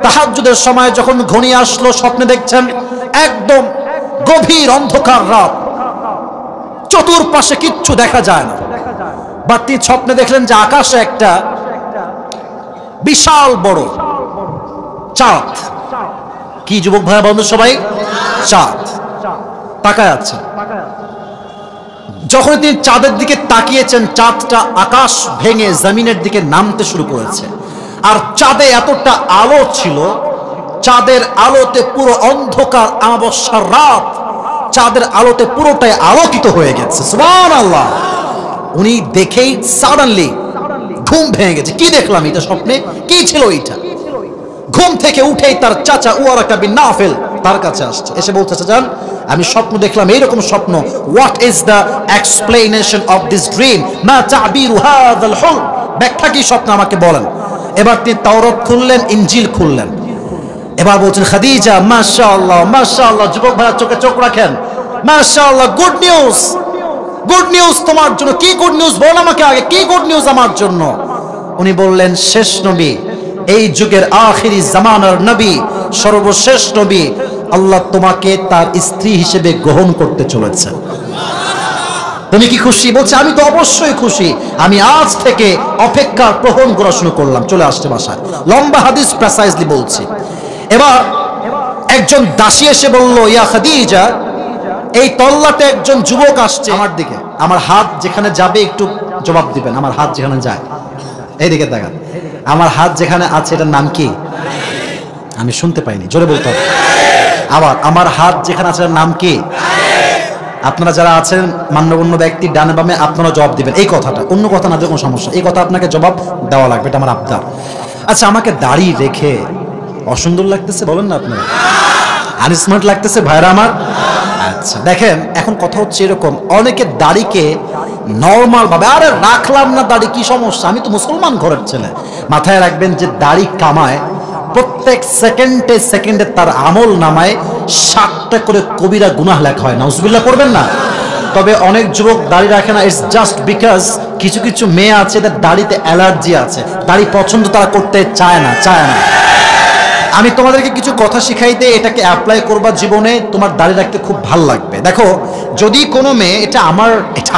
তাহাজ্জুদের সময় যখন ঘনিয়ে আসলো, স্বপ্নে দেখছেন একদম গভীর অন্ধকার রাত, চতুর্পাশে কিচ্ছু দেখা যায় না। বা তিনি স্বপ্নে দেখলেন যে আকাশে একটা বিশাল বড় চাঁদ। কি যুবক ভাই বন্ধু সবাই? চাঁদ তাকায় আছে। যখন তিনি চাঁদের দিকে তাকিয়েছেন, চাঁদটা আকাশ ভেঙে জমিনের দিকে নামতে শুরু করেছে। আর চাঁদে এতটা আলো ছিল, চাঁদের আলোতে পুরো অন্ধকার অমাবস্যার রাত, চাঁদের আলোতে পুরোটাই আলোকিত হয়ে গেছে। সুবহানাল্লাহ। উনি দেখেই সাডেনলি ঘুম ভেঙে গেছে। কি দেখলাম এটা স্বপ্নে, কি ছিল এটা? ঘুম থেকে উঠেই তার চাচা ওয়ারাকা বিন নাফিল তার কাছে আসছে, এসে বলতেছে, জান আমি স্বপ্ন দেখলাম, এইরকম স্বপ্ন, what is the explanation of this dream, মা তাবিরু হাযাল হুলম, ব্যাখ্যা কি স্বপ্ন আমাকে বলেন। এবার তিনি তাওরাত খুললেন, ইনজিল খুললেন। এবার বলছেন, খাদিজা মাশাআল্লাহ মাশাআল্লাহ, যুবক ভাইয়া চোখে চোখ রাখেন, মাশাআল্লাহ, গুড নিউজ, গুড নিউজ তোমার জন্য। কি গুড নিউজ বল আমাকে আগে, কি গুড নিউজ আমার জন্য? উনি বললেন, শেষ নবী, এই যুগের আখিরি জামানার নবী, সর্বশেষ নবী, আল্লাহ তোমাকে তার স্ত্রী হিসেবে গ্রহণ করতে চলেছে। তুমি কি খুশি? বলছে, আমি তো অবশ্যই খুশি, আমি আজ থেকে অপেক্ষার প্রহর করা শুরু করলাম। চলে আসছে বাসায়, লম্বা হাদিস প্রেসাইজলি বলছি। এবার একজন দাসী এসে বলল, ইয়া খাদিজা, এই তল্লাটে একজন যুবক আসছে আমার দিকে, আমার হাত যেখানে যাবে একটু জবাব দিবেন, আমার হাত যেখানে যায়, এইদিকে দেখান, আমার হাত যেখানে আছে এটার নাম কি? আমি শুনতে পাইনি, জোরে বলতে হবে। আবার, আমার হাত যেখানে আছে এটার নাম কি? আপনারা যারা আছেন মান্যগণ্য ব্যক্তি, ডানে বামে, আপনারা জবাব দিবেন এই কথাটা, অন্য কথা না, কোনো সমস্যা, এই কথা আপনাকে জবাব দেওয়া লাগবে, এটা আমার আবদার। আচ্ছা, আমাকে দাড়ি রেখে অসুন্দর লাগতেছে বলেন না আপনারা? আনস্মার্ট লাগতেছে ভাইরা আমার? আচ্ছা দেখেন, এখন কথা হচ্ছে এরকম, অনেকে দাড়িকে নর্মাল ভাবে, আরে রাখলাম না দাড়ি, কি সমস্যা, আমি তো মুসলমান ঘরের ছেলে। মাথায় রাখবেন যে দাড়ি কামায় প্রত্যেক সেকেন্ডে সেকেন্ডে তার আমল নামায় 60টা করে কবিরা গুনাহ লেখা হয়, নাউজুবিল্লাহ করবেন না। তবে অনেক যুবক দাড়ি রাখে না, ইটস জাস্ট বিকজ কিছু কিছু মেয়ে আছে এদের দাড়িতে অ্যালার্জি আছে, দাড়ি পছন্দ তারা করতে চায় না। আমি তোমাদেরকে কিছু কথা শিখাই দিয়ে এটাকে অ্যাপ্লাই করবা জীবনে, তোমার দাড়ি রাখতে খুব ভালো লাগবে। দেখো, যদি কোনো মেয়ে, এটা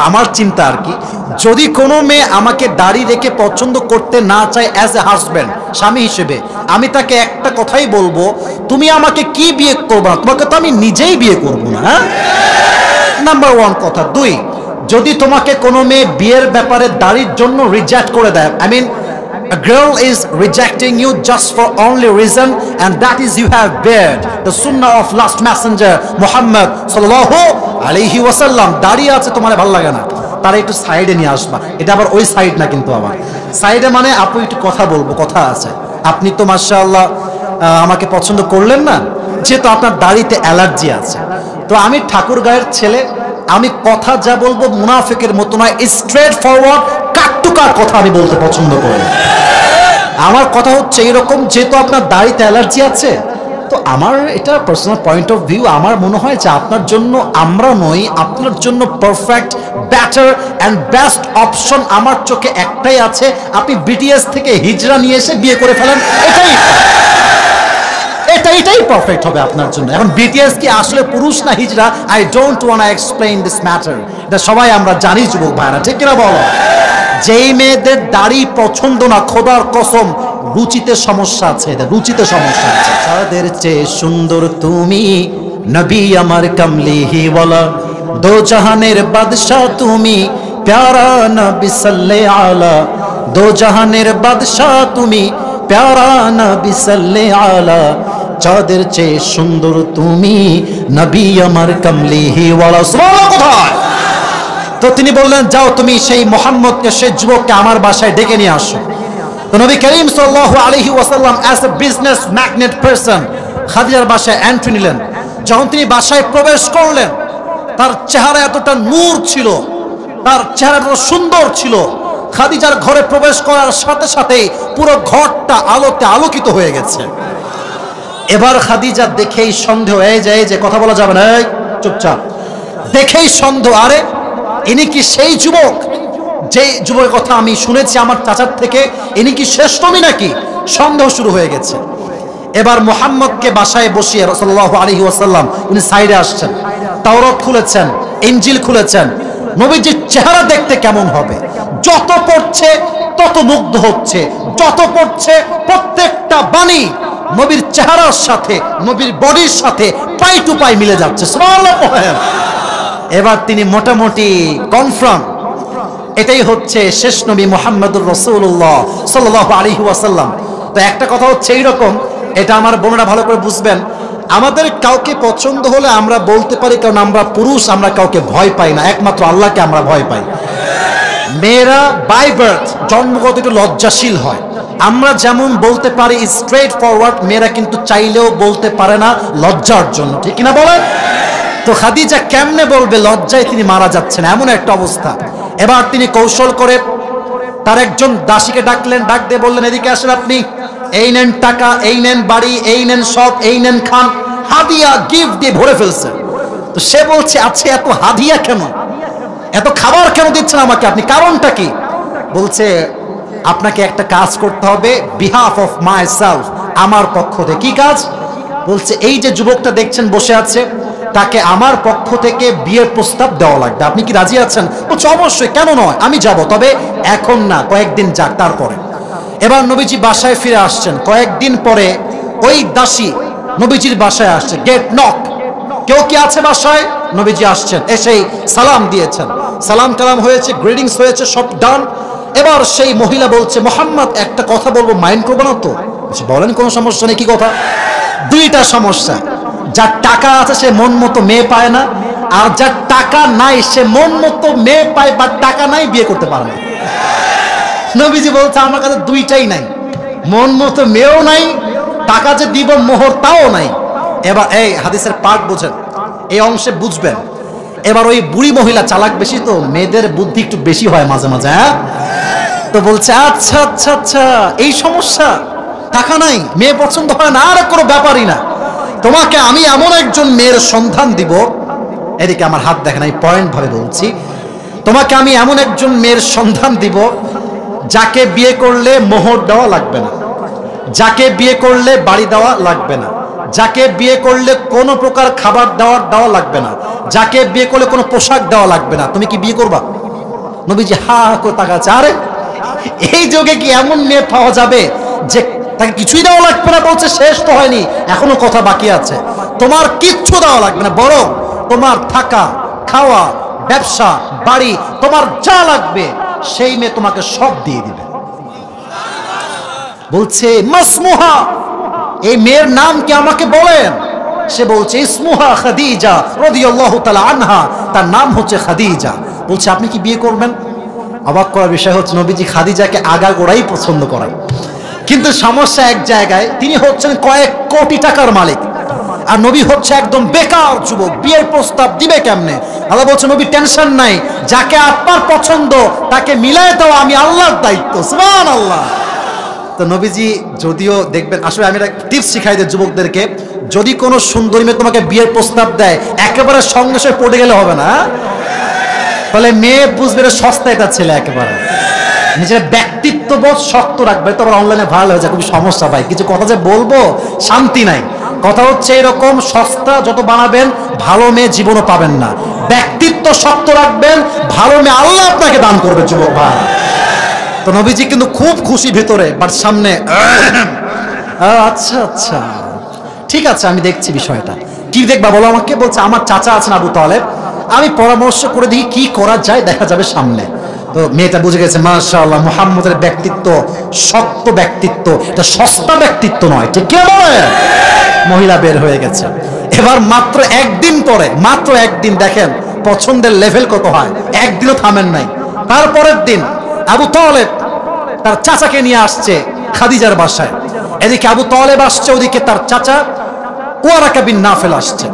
আমার চিন্তা আর কি, যদি কোনো মেয়ে আমাকে দাড়ি রেখে পছন্দ করতে না চায় অ্যাজ এ হাজব্যান্ড, স্বামী হিসেবে, আমি তাকে একটা কথাই বলবো, তুমি আমাকে কি বিয়ে করবা? তোমাকে তো আমি নিজেই বিয়ে করবো না। হ্যাঁ, নাম্বার ওয়ান কথা। দুই, যদি তোমাকে কোনো মেয়ে বিয়ের ব্যাপারে দাড়ির জন্য রিজেক্ট করে দেয়, I mean a girl is rejecting you just for only reason, and that is you have bared the sunnah of last messenger Muhammad sallallahu alaihi wasallam, দাঁড়িয়ে আছে তোমার ভালো লাগে না, তারা একটু সাইডে নিয়ে আসবা। এটা আবার ওই সাইড না কিন্তু, আবার সাইডে মানে আপু একটু কথা বলবো, কথা আছে, আপনি তো মাশাআল্লাহ আমাকে পছন্দ করলেন না, যেহেতু আপনার দাড়িতে অ্যালার্জি আছে। তো আমি ঠাকুর গায়ের ছেলে, আমি কথা যা বলবো মুনাফিকের মতো নয়, স্ট্রেট ফরওয়ার্ড কাটটুকার কথা আমি বলতে পছন্দ করি। আমার কথা হচ্ছে এইরকম, যেহেতু আপনার দাড়িতে অ্যালার্জি আছে, তো আমার এটা পার্সোনাল পয়েন্ট অফ ভিউ, আমার মনে হয় যে আপনার জন্য আমরা নই, আপনার জন্য perfect, better and best option আমার চোখে একটাই আছে, আপনি বিটিএস থেকে হিজরা নিয়ে এসে বিয়ে করে ফেলেন, এটাই পারফেক্ট হবে আপনার জন্য। এখন বিটিএস কি আসলে পুরুষ না হিজরা, I don't want to explain this matter, এটা সবাই আমরা জানি যুবক ভাইরা, ঠিক কিনা বলো? যেই মেয়েদের দাড়ি পছন্দ না, খোদার কসম রুচিতে সমস্যা আছে, এদের রুচিতে সমস্যা আছে। তাদের চেয়ে সুন্দর তুমি নবী আমার কামলিহি ওয়ালা, দো জাহানের বাদশা তুমি প্যারা নবী সাল্লাল্লাহু আলা, দো জাহানের বাদশা তুমি প্যারা নবী সাল্লাল্লাহু আলা, চাঁদের চেয়ে সুন্দর তুমি নবী আমার কামলিহি ওয়ালা। সুবহানাল্লাহ। কোথায়? তো তিনি বললেন, যাও তুমি সেই মোহাম্মদকে, সেই যুবককে আমার বাসায় ডেকে নিয়ে আসো। তো নবী করিম সাল্লাল্লাহু আলাইহি ওয়াসাল্লাম as a business magnate person খাদিজার বাসায় এন্ট্রি নিলেন। যখন তিনি বাসায় প্রবেশ করলেন, তার চেহারা এতটা নূর ছিল, তার চেহারা এত সুন্দর ছিল, খাদিজার ঘরে প্রবেশ করার সাথে সাথে পুরো ঘরটা আলোতে আলোকিত হয়ে গেছে। এবার খাদিজা দেখেই সন্দেহ হয়ে যায়, যে কথা বলা যাবে না, চুপচাপ, দেখেই সন্দেহ, আরে ইনি কি সেই যুবক, যে যুবকের কথা আমি শুনেছি আমার চাচার থেকে, ইনি কি শেষ নবী নাকি? সন্দেহ শুরু হয়ে গেছে। এবার মুহাম্মদকে বাসায় বসিয়ে রাসূলুল্লাহ আলাইহি ওয়াসাল্লাম উনি সাইডে আসছেন, তাওরাত খুলেছেন, ইনজিল খুলেছেন, নবীজির চেহারা দেখতে কেমন হবে, যত পড়ছে তত মুগ্ধ হচ্ছে, যত পড়ছে প্রত্যেকটা বাণী নবীর চেহারার সাথে, নবীর বডির সাথে পাই টু পাই মিলে যাচ্ছে। সুবহানাল্লাহ। এবার তিনি মোটামুটি কনফার্ম, এটাই হচ্ছে শেষ নবী মুহাম্মদুর রাসূলুল্লাহ সাল্লাল্লাহু আলাইহি ওয়াসাল্লাম। তো একটা কথা হচ্ছে এইরকম, এটা আমার বোনেরা ভালো করে বুঝবেন, আমাদের কাউকে পছন্দ হলে আমরা বলতে পারি, কারণ আমরা পুরুষ, আমরা কাউকে ভয় পাই না, একমাত্র আল্লাহকে আমরা ভয় পাই। মেয়েরা বাই বার্থ জন্মগত একটু লজ্জাশীল হয়। আমরা যেমন বলতে পারি স্ট্রেট ফরওয়ার্ড, মেয়েরা কিন্তু চাইলেও বলতে পারে না লজ্জার জন্য, ঠিক কিনা বলেন? তো খাদিজা কেমনে বলবে, লজ্জায় তিনি মারা যাচ্ছেন, এমন একটা অবস্থা। এবার তিনি কৌশল করে তার একজন দাসীকে ডাকলেন, ডাক দিয়ে বললেন, এদিকে আসেন আপনি, এই নেন টাকা, এই নেন বাড়ি, এই নেন সব, এই নেন খান, হাদিয়া গিফট দিয়ে ভরে ফেলছে। তো সে বলছে, আচ্ছা এত হাদিয়া কেন, এত খাবার কেন দিচ্ছেন আমাকে আপনি, কারণটা কি? বলছে, আপনাকে একটা কাজ করতে হবে, বিহাফ অফ মাই সেলফ, আমার পক্ষ থেকে। কি কাজ? বলছে, এই যে যুবকটা দেখছেন বসে আছে, তাকে আমার পক্ষ থেকে বিয়ের প্রস্তাব দেওয়া লাগবে, আপনি কি রাজি আছেন? বলছে, অবশ্যই, কেন নয়, আমি যাব, তবে এখন না, কয়েকদিন যাক তারপরে। এবার নবীজি বাসায় ফিরে আসছেন, কয়েকদিন পরে ওই দাসী নবীজির বাসায় আসছে, গেট নক, কেউ কি আছে বাসায়? নবীজি আসছেন, এসেই সালাম দিয়েছেন, সালাম কালাম হয়েছে, গ্রিটিংস হয়েছে, সব ডান। এবার সেই মহিলা বলছে, মোহাম্মদ একটা কথা বলবো, মাইন্ড করবো না তো? বলেন, কোনো সমস্যা নেই। কি কথা? দুইটা সমস্যা, যার টাকা আছে সে মন মতো মেয়ে পায় না, আর যার টাকা নাই সে মন মতো মেয়ে পায়, বা টাকা নাই বিয়ে করতে পারে না। নবীজি বলছে, আমার কাছে দুইটাই নাই, মন মতো মেয়েও নাই, টাকা যে দিব মোহর তাও নাই। এবার এই হাদিসের পাঠ বুঝেন, এই অংশে বুঝবেন। এবার ওই বুড়ি মহিলা চালাক বেশি, তো মেয়েদের বুদ্ধি একটু বেশি হয় মাঝে মাঝে, হ্যাঁ? তো বলছে, আচ্ছা আচ্ছা আচ্ছা, এই সমস্যা, টাকা নাই, মেয়ে পছন্দ হয় না, আর কোনো ব্যাপারই না, তোমাকে আমি এমন একজন মেয়ের সন্ধান দিব। এদিকে আমার হাত দেখেন, আমি পয়েন্ট ভাবে বলছি, তোমাকে আমি এমন একজন মেয়ের সন্ধান দিব, যাকে বিয়ে করলে মোহর দেওয়া লাগবে না, যাকে বিয়ে করলে বাড়ি দেওয়া লাগবে না, যাকে বিয়ে করলে কোনো প্রকার খাবার দেওয়া লাগবে না, যাকে বিয়ে করলে কোনো পোশাক দেওয়া লাগবে না। তুমি কি বিয়ে করবা? নবীজি হা হা করে তাকাচ্ছে, আরে এই যুগে কি এমন মেয়ে পাওয়া যাবে যে তাকে কিছুই দেওয়া লাগবে না? বলছে, শেষ তো হয়নি, এখনো কথা বাকি আছে। তোমার কিচ্ছু দেওয়া লাগবে না, বরং তোমার থাকা, খাওয়া, ব্যবসা, বাড়ি, তোমার যা লাগবে সেই মেয়ে তোমাকে সব দিয়ে দিবে। বলছে, মাসমুহা, এই মেয়ের নাম কি আমাকে বলেন? সে বলছে, ইসমুহা খাদিজা রাদিয়াল্লাহু তাআলা আনহা, তার নাম হচ্ছে খাদিজা। বলছে, আপনি কি বিয়ে করবেন? অবাক করার বিষয় হচ্ছে, নবীজি খাদিজাকে আগাগোড়াই পছন্দ করেন, কিন্তু সমস্যা এক জায়গায়, তিনি হচ্ছেন কয়েক কোটি টাকার মালিক, আর নবী হচ্ছে একদম বেকার যুবক, বিয়ের প্রস্তাব দিবে কেমনে? আল্লাহ বলছে, নবী টেনশন নাই, যাকে আপনার পছন্দ তাকে মিলাই দেওয়া আমি আল্লাহর দায়িত্ব। সুবহানাল্লাহ। তো নবীজি, যদিও দেখবেন, আসলে আমি একটা টিপস শিখাই দিই যুবকদেরকে, যদি কোনো সুন্দরী মেয়ে তোমাকে বিয়ের প্রস্তাব দেয়, একেবারে সঙ্গে সঙ্গে পড়ে গেলে হবে না, তাহলে মেয়ে বুঝবে সস্তা এটা ছেলে, একেবারে নিজের ব্যক্তিত্ববোধ শক্ত রাখবে। তো আবার অনলাইনে ভাইরাল হয়ে যায়, খুবই সমস্যা ভাই, কিছু কথা যে বলবো শান্তি নাই। কথা হচ্ছে এরকম, সস্তা যত বানাবেন ভালো মেয়ে জীবনও পাবেন না, ব্যক্তিত্ব শক্ত রাখবেন, ভালো মেয়ে আল্লাহ আপনাকে দান করবে যুবক ভাই। তো নবীজি কিন্তু খুব খুশি ভিতরে, বাট সামনে আচ্ছা আচ্ছা ঠিক আছে, আমি দেখছি বিষয়টা। কি দেখবা বলো আমাকে? বলছে, আমার চাচা আছেন আবু তালেব, আমি পরামর্শ করে দেখি কি করা যায়, দেখা যাবে সামনে। তো মেয়েটা বুঝে গেছে, মাশাআল্লাহ, মুহাম্মদের ব্যক্তিত্ব শক্ত ব্যক্তিত্ব, এটা সস্তা ব্যক্তিত্ব নয়, ঠিক কি বলে? মহিলা বের হয়ে গেছে। এবার মাত্র একদিন পরে, মাত্র একদিন, দেখেন পছন্দের লেভেল কত হয়, একদিনও থামেন নাই। তারপরের দিন আবু তালেব তার চাচাকে নিয়ে আসছে খাদিজার বাসায়। এদিকে আবু তালেব আসছে, ওদিকে তার চাচা ওয়ারাকা বিন নাফেল আসছে।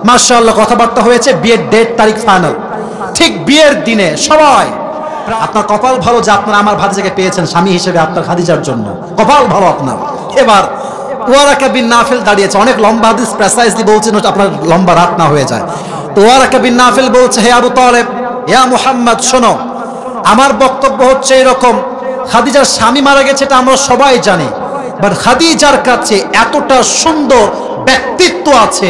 মাশাআল্লাহ, কথাবার্তা হয়েছে, বিয়ের ডেট তারিখ ফাইনাল। ঠিক বিয়ের দিনে সবাই, আপনার কপাল ভালো যে আপনারা আমার ভাতিজাকে পেয়েছেন স্বামী হিসেবে আপনার খাদিজার জন্য, কপাল ভালো আপনার। এবার ওয়ারাকা বিন নাফেল দাঁড়িয়েছে, অনেক লম্বা হাদিস, প্রেসাইজলি বলছেন আপনার লম্বা রাত না হয়ে যায়। তো ওয়ারাকা বিন নাফেল বলছে, হে আবু তালেব, ইয়া মুহাম্মদ, শোনো, আমার বক্তব্য হচ্ছে এরকম, খাদিজার স্বামী মারা গেছে, এটা আমরা সবাই জানি, বাট খাদিজার কাছে এতটা সুন্দর ব্যক্তিত্ব আছে,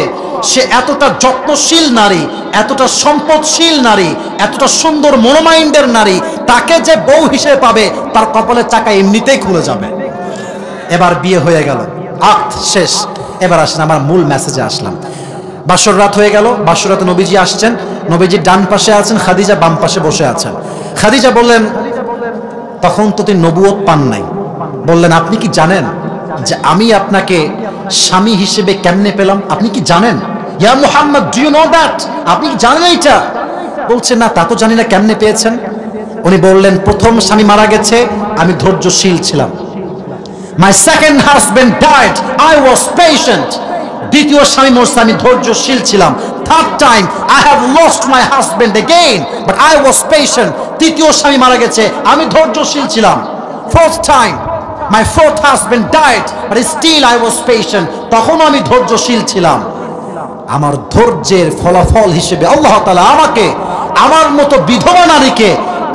সে এতটা যত্নশীল নারী, এতটা সম্পদশীল নারী, এতটা সুন্দর মনোমাইন্ডের নারী, তাকে যে বউ হিসেবে পাবে তার কপালের চাকা এমনিতেই খুলে যাবে। এবার বিয়ে হয়ে গেল, আক্ত শেষ। এবার আসেন আমার মূল মেসেজে আসলাম। বাসর রাত হয়ে গেল, বাসর রাতে নবীজি আসছেন, নবীজি ডান পাশে আছেন, খাদিজা বাম পাশে বসে আছেন। খাদিজা বললেন, তখন তো তিনি নবুয়ত পান নাই, বললেন, আপনি কি জানেন যে আমি আপনাকে স্বামী হিসেবে কেমনে পেলাম আপনি কি জানেন? ইয়া Muhammad, do you know that? আপনি কি জানেন এইটা? বলছে না, তা তো জানি না, কেমনে পেয়েছেন? উনি বললেন, প্রথম স্বামী মারা গেছে, আমি ধৈর্যশীল ছিলাম। My second husband died, I was patient. দ্বিতীয় স্বামী মরছে, আমি ধৈর্যশীল ছিলাম। Third time I have lost my husband again, but I was patient. তৃতীয় স্বামী মারা গেছে, আমি ধৈর্যশীল ছিলাম। Fourth time my fourth husband died, but still I was patient. তখনও আমি ধৈর্যশীল ছিলাম। আমার ধৈর্যের ফলাফল হিসেবে আল্লাহ তাআলা আমাকে, আমার মতো বিধবা নারীকে,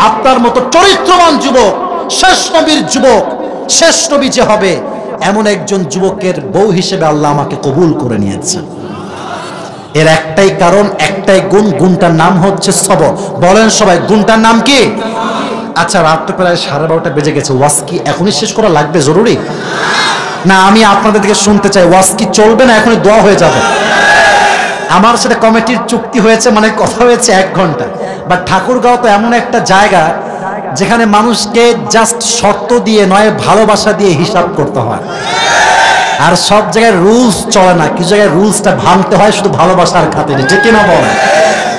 আপনার মতো চরিত্রবান যুবক, শেষ নবীর যুবক, শেষ নবী যে হবে এমন একজন যুবকের বউ হিসেবে আল্লাহ আমাকে কবুল করে নিয়েছেন। এর একটাই কারণ, একটাই গুণ, গুণটার নাম হচ্ছে সবর। বলেন সবাই, গুণটার নাম কি? আচ্ছা, রাত তো প্রায় 12:30 বেজে গেছে, ওয়াজ কি এখনই শেষ করা লাগবে জরুরি? না, আমি আপনাদের দিকে শুনতে চাই। ওয়াজ কি চলবে না এখনই দোয়া হয়ে যাবে? আমার সাথে কমিটির চুক্তি হয়েছে, মানে কথা হয়েছে 1 ঘন্টা। বাট ঠাকুরগাঁও তো এমন একটা জায়গা যেখানে মানুষকে জাস্ট শর্ত দিয়ে নয়, ভালোবাসা দিয়ে হিসাব করতে হয়। আর সব জায়গায় রুলস চলে না, কিছু জায়গায় রুলসটা ভাঙতে হয় শুধু ভালোবাসার খাতিরে, ঠিক কিনা বল?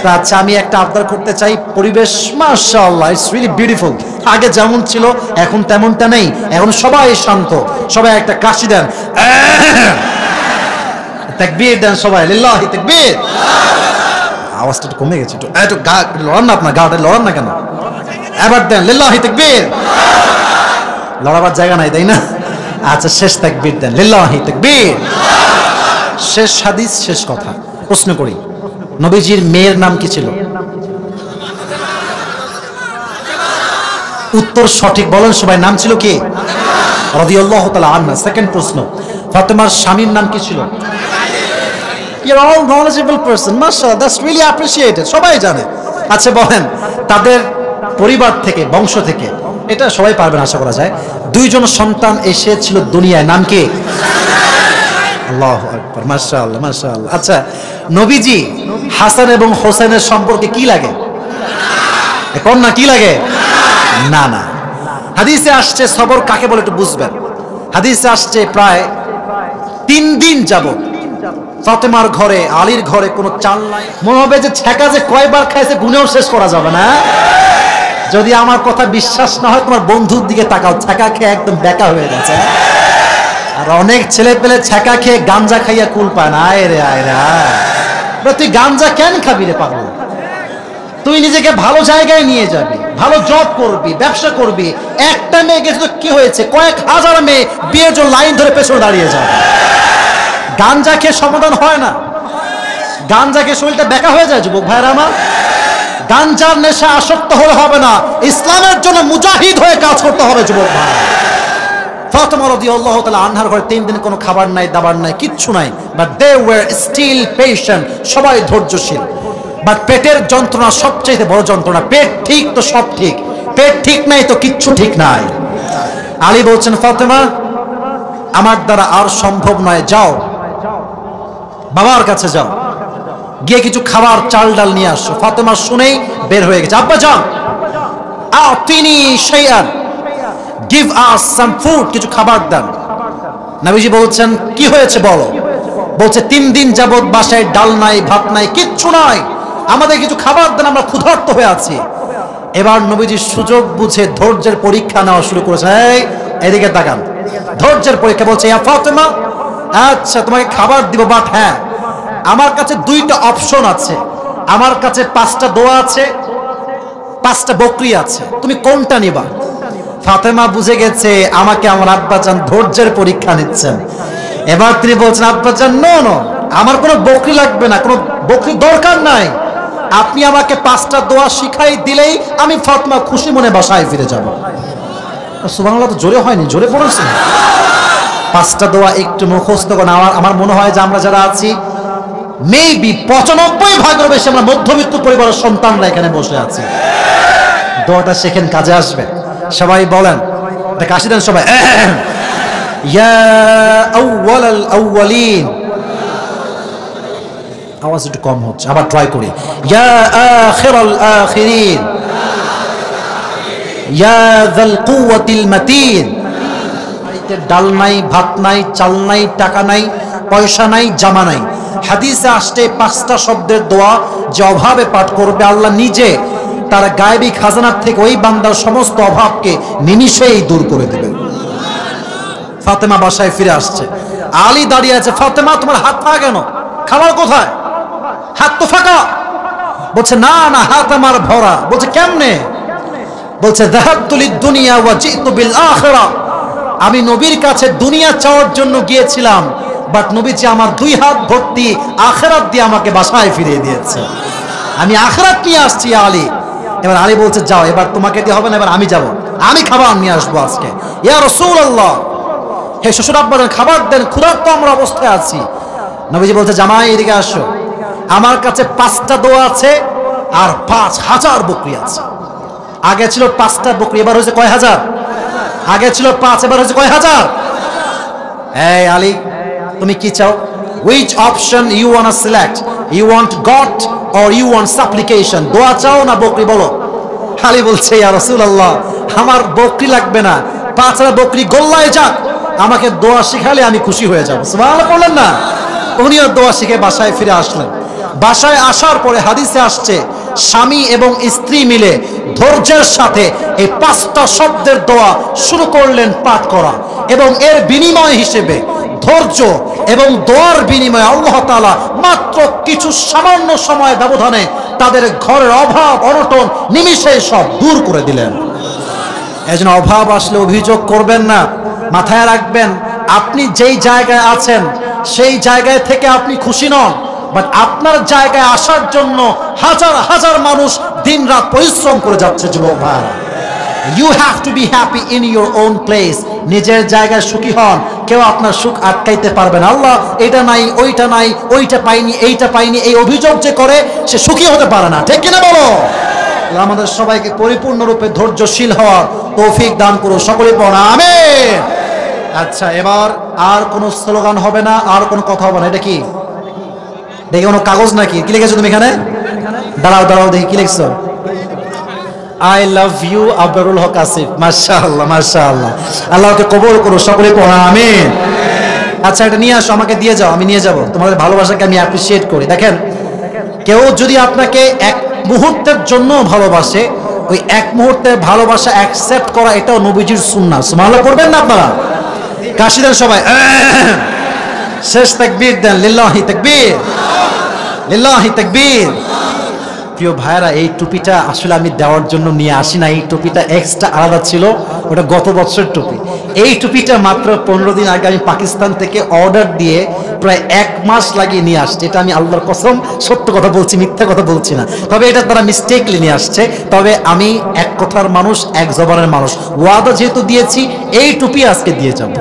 তা আচ্ছা, আমি একটা আবদার করতে চাই। পরিবেশ মাশাআল্লাহ, ইটস রিয়েলি বিউটিফুল। আগে যেমন ছিল এখন তেমনটা নেই, এখন সবাই শান্ত। সবাই একটা কাশি দেন, তাকবীর দেন সবাই, লিল্লাহি তাকবীর। আওয়াজটা একটু কমে গেছে, একটু গা লড়ান না, আপনার গাটা লড়ান না কেন? এবার দেন লিল্লাহি তাকবীর। লড়াবার জায়গা নাই, তাই না? আচ্ছা, শেষ তাকবীর দেন, লিল্লাহি তাকবীর। শেষ হাদিস, শেষ কথা। প্রশ্ন করি, নবীজির মেয়ের নাম কি ছিল? উত্তর সঠিক, বলেন সবাই, নাম ছিল কি? রাদিয়াল্লাহু তাআলা আনহা। সেকেন্ড প্রশ্ন, ফাতেমার স্বামীর নাম কি ছিল? You're all knowledgeable person, mashallah, that's really appreciated, সবাই জানে। আচ্ছা বলেন, তাদের পরিবার থেকে, বংশ থেকে, এটা সবাই পারবেন আশা করা যায়, 2 জন সন্তান এসেছিল দুনিয়ায়, নাম কি? আল্লাহু আকবার, মাশাআল্লাহ মাশাআল্লাহ। আচ্ছা, নবীজি হাসান এবং হোসেনের সম্পর্কে কি লাগে? কোন না, কি লাগে? না না, হাদিসে আসছে সবর কাকে বলে একটু বুঝবেন। হাদিসে আসছে প্রায় 3 দিন যাবত ফাতেমার ঘরে, আলীর ঘরে কোনো চাল নাই। মনে হবে যে ছেঁকা যে কয়বার খাইছে গুনেও শেষ করা যাবে না। যদি আমার কথা বিশ্বাস না হয়, তোমার বন্ধুর দিকে তাকাও, ছেঁকা খেয়ে একদম বেকা হয়ে গেছে। আর অনেক ছেলে পেলে ছেঁকা খেয়ে গাঞ্জা খাইয়া কুল পায় না। আয় রে আয় রে, তুই গাঞ্জা কেন খাবি রে পাগল? তুই নিজেকে ভালো জায়গায় নিয়ে যাবি, ভালো জব করবি, ব্যবসা করবি। একটা মেয়ে গেছে তো কি হয়েছে, কয়েক হাজার মেয়ে বিয়ের জন্য লাইন ধরে পেছনে দাঁড়িয়ে যাবে। গাঞ্জা খেয়ে সমাধান হয় না, গাঞ্জা খেয়ে শরীরটা বেকা হয়ে যায়। যুবক ভাইরা আমার, গাঞ্জার নেশা আসক্ত হলে হবে না, ইসলামের জন্য মুজাহিদ হয়ে কাজ করতে হবে যুবক ভাই। ফাতেমা রাদিয়াল্লাহু তাআলা আনহার ঘরে 3 দিন কোনো খাবার নাই, দাবার নাই, কিচ্ছু নাই, but they were still patient. সবাই ধৈর্যশীল। বাট পেটের যন্ত্রণা সবচেয়ে বড় যন্ত্রণা। পেট ঠিক তো সব ঠিক, পেট ঠিক নাই তো কিচ্ছু ঠিক নাই। আলী বলছেন, ফাতেমা আমার দ্বারা আর সম্ভব নয়, যাও বাবার কাছে যাও, গিয়ে কিছু খাবার চাল ডাল নিয়ে আসো। ফাতেমা শুনেই বের হয়ে গেছে, আব্বা যান, আতিনি শাইআন, গিভ আস সাম ফুড, কিছু খাবার দেন। নবীজি বলছেন, কি হয়েছে বলো? বলছে, 3 দিন যাবত বাসায় ডাল নাই, ভাত নাই, কিচ্ছু নাই, আমাদের কিছু খাবার দেন, আমরা ক্ষুধার্ত হয়ে আছি। এবার নবীজি সুযোগ বুঝে ধৈর্যের পরীক্ষা নেওয়া শুরু করেছে। এই এদিকে তাকান, ধৈর্যের পরীক্ষা। বলছে, ইয়া ফাতেমা, আচ্ছা তোমাকে খাবার দিব, বাট হ্যাঁ, আমার কাছে 2টা অপশন আছে। আমার কাছে 5টা দোয়া আছে, 5টা বকরি আছে, তুমি কোনটা নিবা? ফাতেমা বুঝে গেছে আমাকে আমার আব্বাজান ধৈর্যের পরীক্ষা নিচ্ছেন। এবার তিনি বলছেন, আব্বাজান নো নো, আমার কোনো বকরি লাগবে না, কোনো বকরি দরকার নাই, আপনি আমাকে 5টা দোয়া শিখাই দিলেই আমি ফাতেমা খুশি মনে বাসায় ফিরে যাব। সুবহানাল্লাহ, তো জোরে হয়নি, জোরে পড়েছে। 5টা দোয়া একটু মুখস্থ করেন। আমার মনে হয় যে আমরা যারা আছি মেবি 95% বেশি আমরা মধ্যবিত্ত পরিবারের সন্তানরা এখানে বসে আছি। দোয়াটা শেখেন, কাজে আসবে। সবাই বলেন, এটা কাশি দেন সবাই। ইয়া আউওয়ালাল আউওয়ালিন, আওয়াজ একটু কম হচ্ছে, আবার ট্রাই করি। ইয়া আখিরাল আখিরিন, ইয়া যাল কুওয়াতিল মাতিন, বাড়িতে ডাল নাই, ভাত নাই, চাল নাই, টাকা নাই, পয়সা নাই, জামা নাই। হাদিসে আসছে 5টা শব্দের দোয়া যে অভাবে পাঠ করবে, আল্লাহ নিজে তার গায়েবী খাজানার থেকে ওই বান্দার সমস্ত অভাবকে নিমিষেই দূর করে দেবে। ফাতেমা বাসায় ফিরে আসছে, আলী দাঁড়িয়ে আছে। ফাতেমা, তোমার হাত ফাঁকা কেন? খাবার কোথায়? হাত তো ফাঁকা। বলছে না না, হাত আমার ভরা। বলছে কেমনে? বলছে যাহাবতু লিদ-দুনিয়া ওয়া জিতু বিল আখিরা। আমি নবীর কাছে দুনিয়া চাওয়ার জন্য গিয়েছিলাম, বাট নবীজি আমার 2 হাত ভর্তি আখিরাত দিয়ে আমাকে বাসায় ফিরিয়ে দিয়েছে। আমি আখিরাত নিয়ে আসছি আলী। এবার আলী বলছে যাও, এবার তোমাকে দিয়ে হবে না, এবার আমি যাব, আমি খাবার নিয়ে আসবো আজকে। ইয়া রাসূলুল্লাহ, হে শ্বশুর আব্বা খাবার দেন, ক্ষুধার্ত আমরা অবস্থায় আছি। নবীজি বলছে জামাই এদিকে আসো, আমার কাছে 5টা দোয়া আছে আর 5000 বকরি আছে। আগে ছিল 5টা বকরি, এবার হয়েছে কয় হাজার? আগে ছিল 5, এবার হয়েছে কয় হাজার? এই আলী, তুমি কি চাও? Which option you want to select? You want God or you want supplication? দোয়া চাও না বকরি বলো? আলী বলছে ইয়া রাসূলুল্লাহ, আমার বকরি লাগবে না, 5টা বকরি গোল্লায় যাক, আমাকে দোয়া শিখালে আমি খুশি হয়ে যাব। সুবহানাল্লাহ বললেন না? উনিও দোয়া শিখে বাসায় ফিরে আসলেন। বাসায় আসার পরে হাদিসে আসছে স্বামী এবং স্ত্রী মিলে ধৈর্যের সাথে এই 5টা শব্দের দোয়া শুরু করলেন পাঠ করা, এবং এর বিনিময় হিসেবে ধৈর্য এবং দোয়ার বিনিময়ে আল্লাহ তাআলা মাত্র কিছু সামান্য সময় ব্যবধানে তাদের ঘরের অভাব অনটন নিমিষে সব দূর করে দিলেন। এজন্য অভাব আসলে অভিযোগ করবেন না, মাথায় রাখবেন আপনি যেই জায়গায় আছেন সেই জায়গায় থেকে আপনি খুশি নন, বাট আপনার জায়গায় আসার জন্য হাজার হাজার মানুষ দিনরাত পরিশ্রম করে যাচ্ছে। যুবক ভাইরা, you have to be happy in your own place. নিজের জায়গায় সুখী হন, কেউ আপনার সুখ আটকাইতে পারবে না। আল্লাহ এটা নাই, ওইটা নাই, ওইটা পাইনি, এইটা পাইনি, এই অভিযোগ যে করে সে সুখী হতে পারে না। ঠিক কিনা বলো? আমাদের সবাইকে পরিপূর্ণরূপে ধৈর্যশীল হওয়ার তৌফিক দান করুন। সকলে পড়া আমিন। আচ্ছা, এবার আর কোনো স্লোগান হবে না, আর কোনো কথা হবে না। এটা কি দেখি কোনো কাগজ নাকি? কি লিখেছো তুমি এখানে? দাঁড়াও দাঁড়াও দেখি কি লিখছো। আই লাভ ইউ আবরুল হক আসিফ। মাশাআল্লাহ মাশাআল্লাহ, আল্লাহকে কবুল করুন। সকলে পড়া আমিন। আচ্ছা, এটা নিয়ে আসো, আমাকে দিয়ে যাও, আমি নিয়ে যাব। তোমাদের ভালোবাসাকে আমি অ্যাপ্রিশিয়েট করি। দেখেন, কেউ যদি আপনাকে এক মুহূর্তের জন্য ভালোবাসে, ওই এক মুহূর্তের ভালোবাসা অ্যাকসেপ্ট করা এটাও নবীজির সুন্নাহ। সুবহানাল্লাহ পড়বেন না আপনারা? কাশি দেন সবাই, শেষ তাকবীর দেন, লিল্লাহি তাকবীর, লিল্লাহি তাকবীর। প্রিয় ভাইরা, এই টুপিটা আসলে আমি দেওয়ার জন্য নিয়ে আসি না, এই টুপিটা এক্সট্রা আলাদা ছিল, ওটা গত বছরের টুপি। এই টুপিটা মাত্র 15 দিন আগে আমি পাকিস্তান থেকে অর্ডার দিয়ে প্রায় 1 মাস লাগিয়ে নিয়ে আসছে। এটা আমি আল্লাহর কসম সত্য কথা বলছি, মিথ্যা কথা বলছি না। তবে এটা তারা মিস্টেকলি নিয়ে আসছে। তবে আমি এক কথার মানুষ, এক জবানের মানুষ, ওয়াদা যেহেতু দিয়েছি এই টুপি আজকে দিয়ে যাব।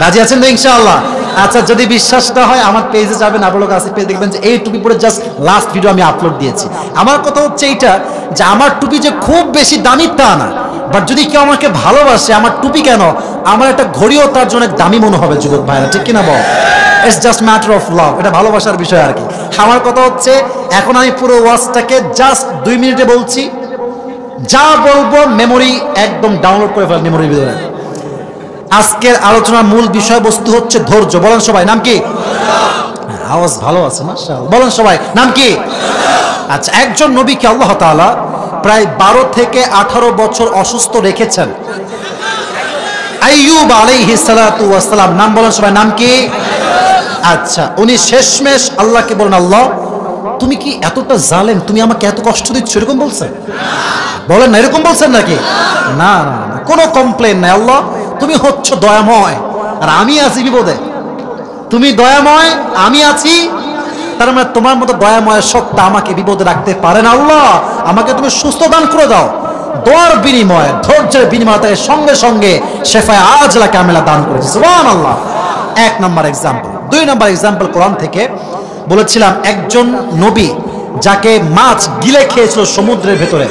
রাজি আছেন তো ইনশাআল্লাহ? আচ্ছা, যদি বিশ্বাস না হয় আমার পেজে যাবেন, আপনার কাছে পেয়ে দেখবেন যে এই টুপি পরে জাস্ট লাস্ট ভিডিও আমি আপলোড দিয়েছি। আমার কথা হচ্ছে এইটা যে আমার টুপি যে খুব বেশি দামি তা না, বাট যদি কেউ আমাকে ভালোবাসে, আমার টুপি কেন, আমার একটা ঘড়িও তার জন্য দামি মনে হবে। যুবক ভাইরা, ঠিক কিনা বল? It's just matter of love, এটা ভালোবাসার বিষয় আর কি। আমার কথা হচ্ছে এখন আমি পুরো ওয়াজটাকে জাস্ট 2 মিনিটে বলছি, যা বলবো মেমোরি একদম ডাউনলোড করে ফেল মেমোরির ভিতরে। আজকের আলোচনার মূল বিষয়বস্তু হচ্ছে ধৈর্য। বলেন সবাই, নাম কি? আওয়াজ ভালো আছে মাশাআল্লাহ। বলেন সবাই, নাম কি? আচ্ছা, একজন নবীকে আল্লাহ তাআলা প্রায় 12 থেকে 18 বছর অসুস্থ রেখেছেন। আইয়ুব আলাইহিস সালাতু ওয়াস সালাম। নাম বলেন সবাই, নাম কি? আচ্ছা, উনি শেষমেশ আল্লাহকে বলেন, আল্লাহ তুমি কি এতটা জালেম, তুমি আমাকে এত কষ্ট দিচ্ছ, এরকম বলছেন? বলেন না, এরকম বলছেন নাকি? না না না, কোনো কমপ্লেন নাই। আল্লাহ তুমি হচ্ছ দয়াময়, আর আমি আছি বিপদে। তুমি দয়াময়, আমি আছি, তার মানে তোমার মতো দয়াময় সত্তা আমাকে বিপদে রাখতে পারে না। আল্লাহ আমাকে তুমি সুস্থ দান করে দাও। দোয়ার বিনিময়ে, ধৈর্যের বিনিময়ে তাকে সঙ্গে সঙ্গে শেফায়ে আজলা কামেলা দান করেছে। সুবহানাল্লাহ। 1 নাম্বার এক্সাম্পল। 2 নাম্বার এক্সাম্পল কোরআন থেকে বলেছিলাম, একজন নবী যাকে মাছ গিলে খেয়েছিল সমুদ্রের ভেতরে,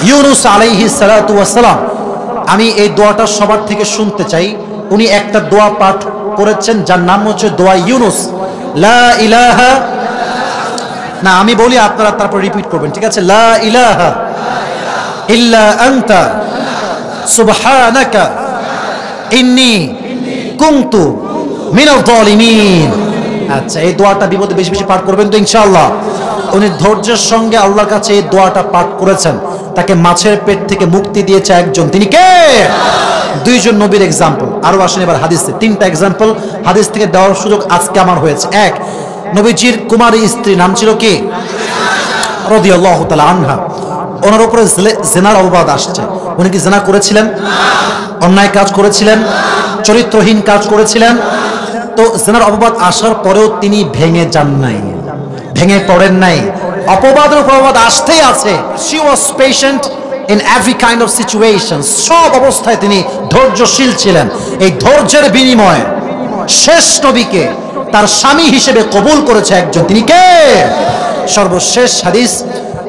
ইউনুস আলাইহিস সালাতু ওয়াস সালাম। আমি এই দোয়াটা সবার থেকে শুনতে চাই। উনি একটা দোয়া পাঠ করেছেন যার নাম হচ্ছে দোয়া ইউনুস। লা ইলাহা, না আমি বলি, আপনারা তারপর রিপিট করবেন, ঠিক আছে? লা ইলাহা ইল্লা আনতা সুবহানাকা ইন্নী কুনতু মিনাল যালিমিন। আচ্ছা, এই দোয়াটা বিপদে বেশি বেশি পাঠ করবেন তো ইনশাআল্লাহ। উনি ধৈর্যের সঙ্গে আল্লাহর কাছে এই দোয়াটা পাঠ করেছেন, তাকে মাছের পেট থেকে মুক্তি দিয়েছে একজন, তিনি কে? দুইজন নবীর এক্সাম্পল। আরো আসেন এবার হাদিসে, তিনটা এক্সাম্পল হাদিস থেকে দেওয়ার সুযোগ আজকে আমার হয়েছে। এক, নবীজির কুমারী স্ত্রী নাম ছিল কি? রাদিয়াল্লাহু তাআলা আনহা। ওনার উপরে জিনার অপবাদ আসছে। উনি কি জিনা করেছিলেন? অন্যায় কাজ করেছিলেন? চরিত্রহীন কাজ করেছিলেন? তো জিনার অপবাদ আসার পরেও তিনি ভেঙে যান নাই, ভেঙে পড়েন নাই। অপবাদের অপবাদ আসতেই আছে। She was patient in every kind of situation. সব অবস্থায় তিনি ধৈর্যশীল ছিলেন। এই ধৈর্যের বিনিময়ে শেষ নবীকে তার স্বামী হিসেবে কবুল করেছে একজন, তিনি কে? সর্বশেষ হাদিস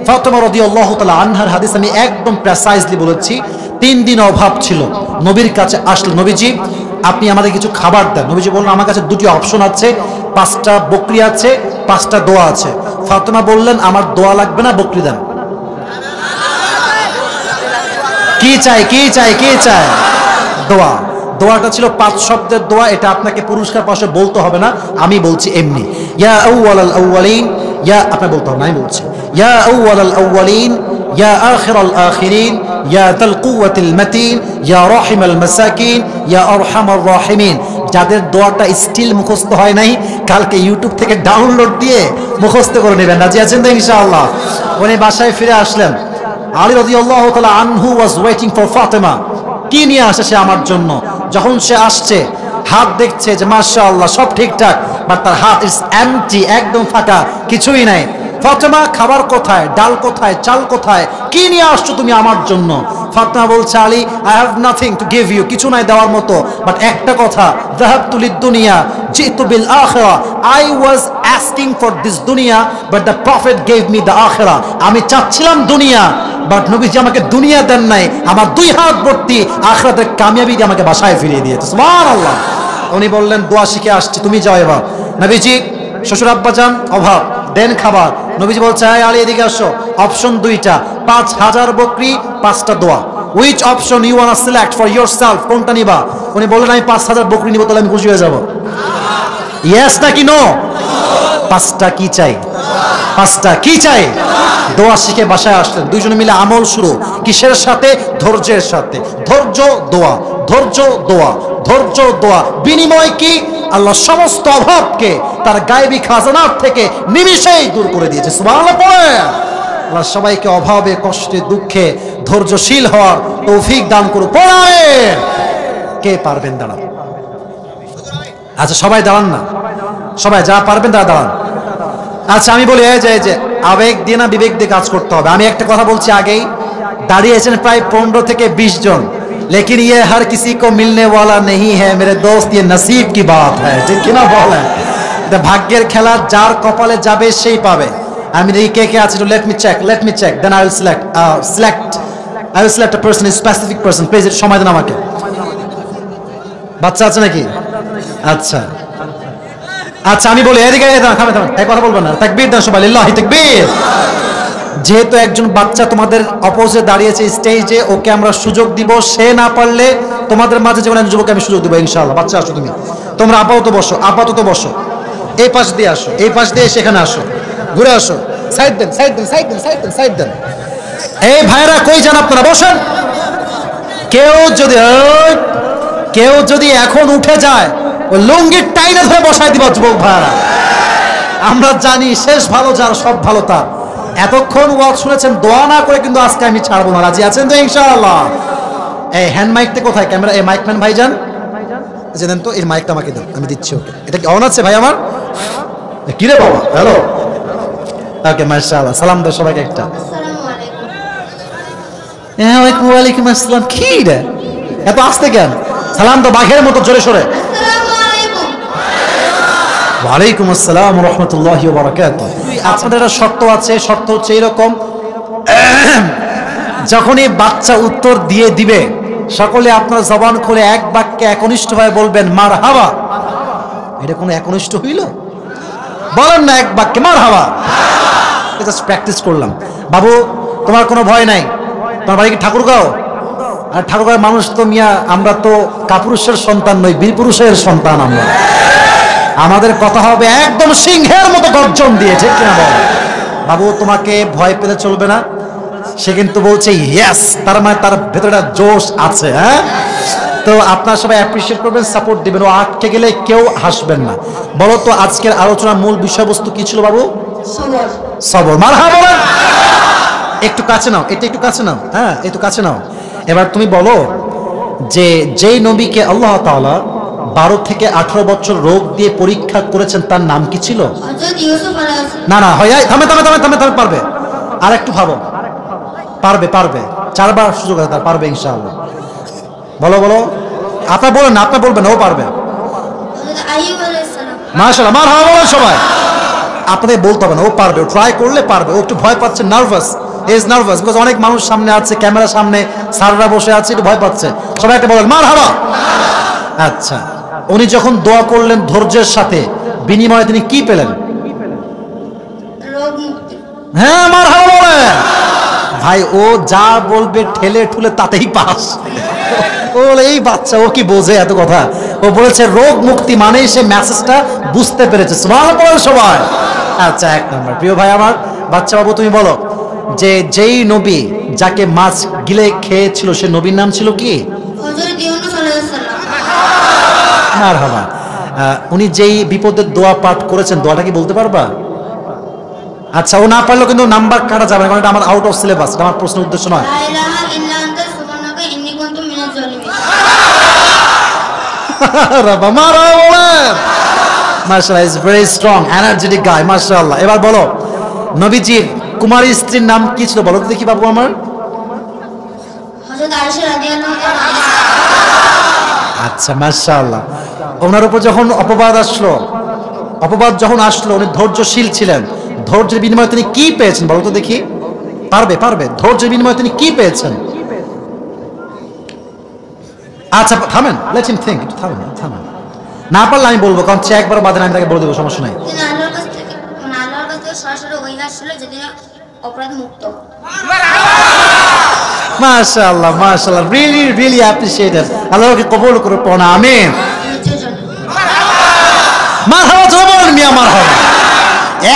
ফাতেমা রাদিয়াল্লাহু তাআলা আনহার হাদিস, আমি একদম প্রেসাইজলি বলেছি। 3 দিন অভাব ছিল, নবীর কাছে আসলো, নবীজি আপনি আমাদের কিছু খাবার দেন। নবীজি বললেন আমার কাছে দুটি অপশন আছে, 5টা বকরি আছে, 5টা দোয়া আছে। ফাতেমা বললেন আমার দোয়া লাগবে না, বকরি দেন। কি চাই কি চাই কি চাই? দোয়া। দোয়াটা ছিল 5 শব্দের দোয়া। এটা আপনাকে পুরস্কার পাশে বলতে হবে না, আমি বলছি এমনি। ইয়া আউয়ালাল আউয়ালিন, ইয়া আপনি বলতে হবে না, আমি বলছি। ইয়া আউয়ালাল আউয়ালিন, ইয়া আখিরাল আখিরিন, ইয়া যাল কুওয়াতিল মাতিন, ইয়া রাহিমাল মাসাকিন, ইয়া আরহামার রাহিমিন। যাদের দোয়াটা স্টিল মুখস্থ হয় নাই, কালকে ইউটিউব থেকে ডাউনলোড দিয়ে মুখস্থ করে নেবেন। রাজি আছেন তো ইনশাআল্লাহ? উনি বাসায় ফিরে আসলেন। আলী রাদিয়াল্লাহু তাআলা আনহু ওয়াজ ওয়েটিং ফর ফাতেমা। কি নিয়ে আসে সে আমার জন্য? যখন সে আসছে, হাত দেখছে যে মাশাআল্লাহ সব ঠিকঠাক, বাট তার হাত ইজ এমটি, একদম ফাঁকা, কিছুই নাই। ফাতেমা খাবার কোথায়, ডাল কোথায়, চাল কোথায়, কি নিয়ে আসছো তুমি আমার জন্য? ফাতেমা বলছে Ali I have nothing to give you, কিছু নাই দেওয়ার মতো, বাট একটা কথা, যাহাবতু লিদ-দুনিয়া জিতু বিল আখিরা। I was asking for this দুনিয়া but the prophet gave me the আখিরা। আমি চাচ্ছিলাম দুনিয়া, বাট নবীজি আমাকে দুনিয়া দেন নাই, আমার 2 হাত ভর্তি আখিরাতের কামিয়াবি দিয়ে আমাকে বাসায় ফিরিয়ে দিয়েছে। সুবহানাল্লাহ। উনি বললেন দোয়া শিখে আসছি, তুমি যাও এবার। নবীজি শ্বশুর আব্বা যান, অভাব, দেন খাবার। নবীজি বলছে হ্যাঁ আলী এদিকে আসো, অপশন 2টা, 5000 বকরি, 5টা দোয়া। Which option you want to select for yourself? কোনটা নিবা? উনি বললেন আমি 5000 বকরি নিব, তাহলে আমি খুশি হয়ে যাব। ইয়েস নাকি নো? 5টা কি চাই? 5টা কি চাই? দোয়া শিখে বাসায় আসলেন। দুইজনে মিলে আমল শুরু, কিসের সাথে? ধৈর্যের সাথে। ধৈর্য দোয়া, ধৈর্য দোয়া, ধৈর্য দোয়া। বিনিময় কি? আল্লাহ সমস্ত অভাবকে তার গায়েবী খাজানার থেকে নিমিষেই দূর করে দিয়েছে। সুবহানাল্লাহ পড়ে। আল্লাহ সবাইকে অভাবে, কষ্টে, দুঃখে ধৈর্যশীল হওয়ার তৌফিক দান করুক। পড়ে কে পারবেন দাঁড়ান? আচ্ছা সবাই দাঁড়ান না, সবাই যা পারবেন তারা দাঁড়ান। আচ্ছা আমি বলি এই যে আবেগ দিয়ে না বিবেক দিয়ে কাজ করতে হবে। আমি একটা কথা বলছি আগেই, দাঁড়িয়েছেন প্রায় 15 থেকে 20 জন, लेकिन ये हर किसी को मिलने वाला नहीं है मेरे दोस्त, ये नसीब की बात है। ঠিক কিনা বলেন? ভাগ্যের খেলা, যার কপালে যাবে সেই পাবে। আমি দেখি কে কে আছে, let me check, then I will select a person, a specific person. Please সময় দেন আমাকে। বাচ্চা আছে নাকি? আচ্ছা আচ্ছা আমি বলি এদিকে থামে এই কথা বলবেন না, তাকবীর দেন সবাই, লিল্লাহি তাকবীর। যেহেতু একজন বাচ্চা তোমাদের অপোজিটে দাঁড়িয়েছে স্টেজে, ওকে আমরা সুযোগ দিব। সে না পারলে তোমাদের মাঝে যেমন যুবককে আমি সুযোগ দিব ইনশাআল্লাহ। বাচ্চা আসো, তোমরা আপাতত বসো, এই পাশ দিয়ে আসো, এই পাশ দিয়ে সেখানে আসো, ঘুরে আসো, সাইড দেন। এই ভাইরা কই যান আপনারা? বসেন। কেউ যদি এখন উঠে যায়, ওই লুঙ্গির টাইনে ধরে বসায় দিবা যুবক ভাইরা। আমরা জানি শেষ ভালো যার, সব ভালো তার। এতক্ষণ ওয়াজ শুনেছেন, দোয়া না করে কিন্তু আজকে আমি ছাড়বো না। রাজি আছেন তো ইনশাআল্লাহ? এই হ্যান্ড মাইকটা কোথায়? ক্যামেরা, এই মাইকম্যান ভাইজান দেন তো, এই মাইকটা আমাকে দেন, আমি দিচ্ছি ওকে। এটা কি অন আছে ভাই আমার? কি রে বাবা, হ্যালো, ওকে মাশাআল্লাহ। সালাম দাও সবাইকে একটা। ওয়ালাইকুম আসসালাম। কি রে এত আসতে কেন? সালাম তো বাঘের মতো জোরে সোরে। ওয়ালাইকুম আসসালাম ওয়া রাহমাতুল্লাহি ওয়া বারাকাতুহু। আপনাদের একটা শর্ত আছে, শর্ত হচ্ছে এরকম, যখনই বাচ্চা উত্তর দিয়ে দিবে, সকলে আপনার জবান খুলে এক বাক্যে একনিষ্ঠভাবে বলবেন মারহাবা। এটা কোনো একনিষ্ঠ হইল? বলেন না এক বাক্যে মারহাবা। জাস্ট প্র্যাকটিস করলাম। বাবু তোমার কোনো ভয় নাই? তোমার বাড়ি কি ঠাকুরগাঁও? আর ঠাকুরের মানুষ তো মিয়া, আমরা তো কাপুরুষের সন্তান নই, বীরপুরুষের সন্তান আমরা। আমাদের কথা হবে একদম সিংহের মতো গর্জন দিয়ে, ঠিক কিনা বল? বাবু তোমাকে ভয় পেলে চলবে না। সে কিন্তু বলছে ইয়েস, তার মানে তার ভেতরে জোশ আছে। হ্যাঁ, তো আপনারা সবাই অ্যাপ্রিশিয়েট করবেন, সাপোর্ট দিবেন। ও আটকে গেলে কেউ হাসবেন না। বলো তো আজকের আলোচনার মূল বিষয়বস্তু কি ছিল বাবু? সবর। মারহাবা বলেন। একটু কাছে নাও, এটা একটু কাছে নাও। হ্যাঁ, একটু কাছে নাও। এবার তুমি বলো যে যেই নবীকে আল্লাহ তাআলা 12 থেকে 18 বছর রোগ দিয়ে পরীক্ষা করেছেন তার নাম কি ছিল? না না, হয় থামে থামে থামে থামে থামে, পারবে। আর একটু ভাবো, পারবে পারবে, 4 বার সুযোগ আছে তার, পারবে ইনশাআল্লাহ। বলো বলো, আপনার বলেন না, আপনার বলবেন, ও পারবে। মাশাআল্লাহ, মারহাবা বলেন সবাই। আপনাদের বলতে হবে না, ও পারবে, ও ট্রাই করলে পারবে। ও একটু ভয় পাচ্ছে, নার্ভাস, ইজ নার্ভাস, বিকজ অনেক মানুষ সামনে আছে, ক্যামেরার সামনে স্যাররা বসে আছে, একটু ভয় পাচ্ছে। সবাই একটা বলেন মারহাবা। আচ্ছা, উনি যখন দোয়া করলেন ধৈর্যের সাথে, বিনিময়ে তিনি কি পেলেন? হ্যাঁ, মারহাবা বলেন ভাই। ও যা বলবে ঠেলে ঠুলে তাতেই পাস। ও এই বাচ্চা, ও কি বোঝে এত কথা? ও বলেছে রোগ মুক্তি, মানেই সে মেসেজটা বুঝতে পেরেছে। সুবহানাল্লাহ সবাই। আচ্ছা, 1 নম্বর। প্রিয় ভাই আমার, বাচ্চা বাবু তুমি বলো যে যেই নবী যাকে মাছ গিলে খেয়েছিল সে নবীর নাম ছিল কি? মারহাবা। উনি যেই বিপদের দোয়া পাঠ করেছেন, দোয়াটা কি বলতে পারবা? আচ্ছা, ও না পারলেও কিন্তু নাম্বার কাটা যাবে না, কারণ এটা আমার আউট অফ সিলেবাস, আমার প্রশ্নের উদ্দেশ্য নয়। মাশাআল্লাহ, ইজ ভেরি স্ট্রং, এনার্জেটিক গায়, মাশাআল্লাহ। এবার বলো নবীজির কুমারী স্ত্রীর নাম কি ছিল? বলো তো দেখি বাবু আমার। আচ্ছা, মাশাআল্লাহ। ওনার উপর যখন অপবাদ যখন আসলো, উনি ধৈর্যশীল ছিলেন। ধৈর্যের বিনিময়ে তিনি কি পেয়েছেন বলো তো দেখি? পারবে পারবে। ধৈর্যের বিনিময়ে তিনি কি পেয়েছেন? আচ্ছা থামেন, লেট হিম থিংক, একটু থামেন থামেন। না পারলে আমি বলবো, কারণ সে একবার বাদে আমি তাকে বলে দেবো, সমস্যা নাই। মাশাআল্লাহ মাশাআল্লাহ, রিয়েলি রিয়েলি অ্যাপ্রিশিয়েটেড। আল্লাহকে কবুল করে পড়া, আমিন। মারহাবা জবান মিয়া, মারহাবা।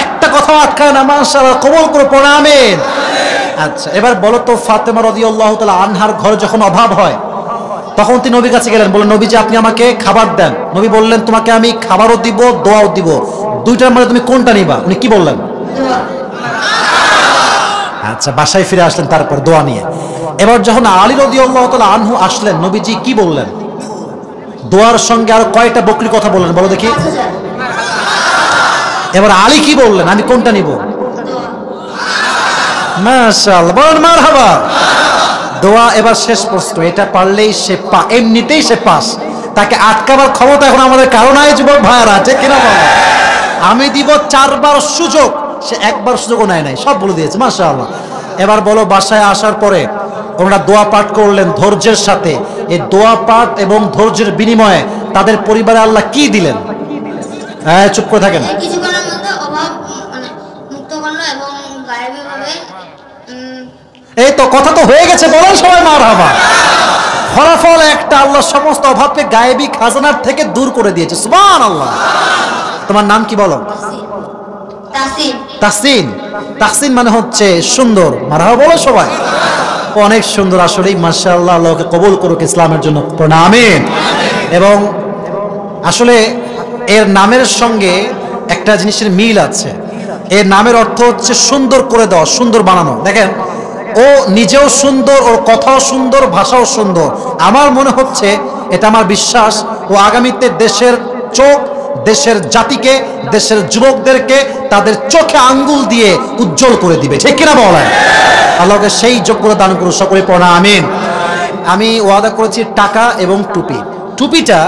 একটা কথা আটকায় না, মাশাআল্লাহ, কবুল করে পড়া, আমিন। আচ্ছা, এবার বলো তো ফাতেমা রাদিয়াল্লাহু তাআলা আনহার ঘরে যখন অভাব হয়, তখন তিনি নবীর কাছে গেলেন, বললেন নবীজি আপনি আমাকে খাবার দেন। নবী বললেন তোমাকে আমি খাবারও দিব, দোয়াও দিব, দুইটার মধ্যে তুমি কোনটা নিবা? উনি কি বললেন? আচ্ছা, বাসায় ফিরে আসলেন তারপর দোয়া নিয়ে। এবার যখন আলী রাদিয়াল্লাহু তাআলা আনহু আসলেন, নবীজি কি বললেন? দোয়ার সঙ্গে আরো কয়টা বকরি কথা বললেন বলো দেখি? এবার আলী কি বললেন? আমি কোনটা নিব? মাশাআল্লাহ, বলেন মারহাবা। দোয়া। এবার শেষ প্রশ্ন, এটা পারলেই সে এমনিতেই সে পাস, তাকে আটকাবার ক্ষমতা এখন আমাদের কারো নাই যুবক ভাইরা, ঠিক কিনা বলো? আমি দিব 4 বার সুযোগ, সে একবার সুযোগও নেয় নাই, সব বলে দিয়েছে, মাশাআল্লাহ। এবার বলো বাসায় আসার পরে ওনারা দোয়া পাঠ করলেন ধৈর্যের সাথে। এই দোয়া পাঠ এবং ধৈর্যের বিনিময়ে তাদের পরিবারে আল্লাহ কি দিলেন? হ্যাঁ, চুপ করে থাকেন। এই তো কথা তো হয়ে গেছে, বলেন সবাই মারহাবা। ফলাফল একটা, আল্লাহ সমস্ত অভাবকে গায়েবী খাজানার থেকে দূর করে দিয়েছে, সুবহানাল্লাহ। তোমার নাম কি বলো? তাহসিন। তাহসিন মানে হচ্ছে সুন্দর, মারহাবা বলো সবাই। অনেক সুন্দর আসলেই, মাশাআল্লাহ। আল্লাহকে কবুল করুক ইসলামের জন্য, আমিন। এবং আসলে এর নামের সঙ্গে একটা জিনিসের মিল আছে। এর নামের অর্থ হচ্ছে সুন্দর করে দেওয়া, সুন্দর বানানো। দেখেন, ও নিজেও সুন্দর, ওর কথাও সুন্দর, ভাষাও সুন্দর। আমার মনে হচ্ছে, এটা আমার বিশ্বাস, ও আগামীতে দেশের চোখ, দেশের জাতিকে, দেশের যুবকদেরকে তাদের চোখে আঙ্গুল দিয়ে উজ্জ্বল করে দিবে, ঠিক কিনা বলেন? আল্লাহকে সেই যোগ্যতা দান করুন, সকলে পড়া, আমিন। আমি ওয়াদা করেছি টাকা এবং টুপি। টুপিটা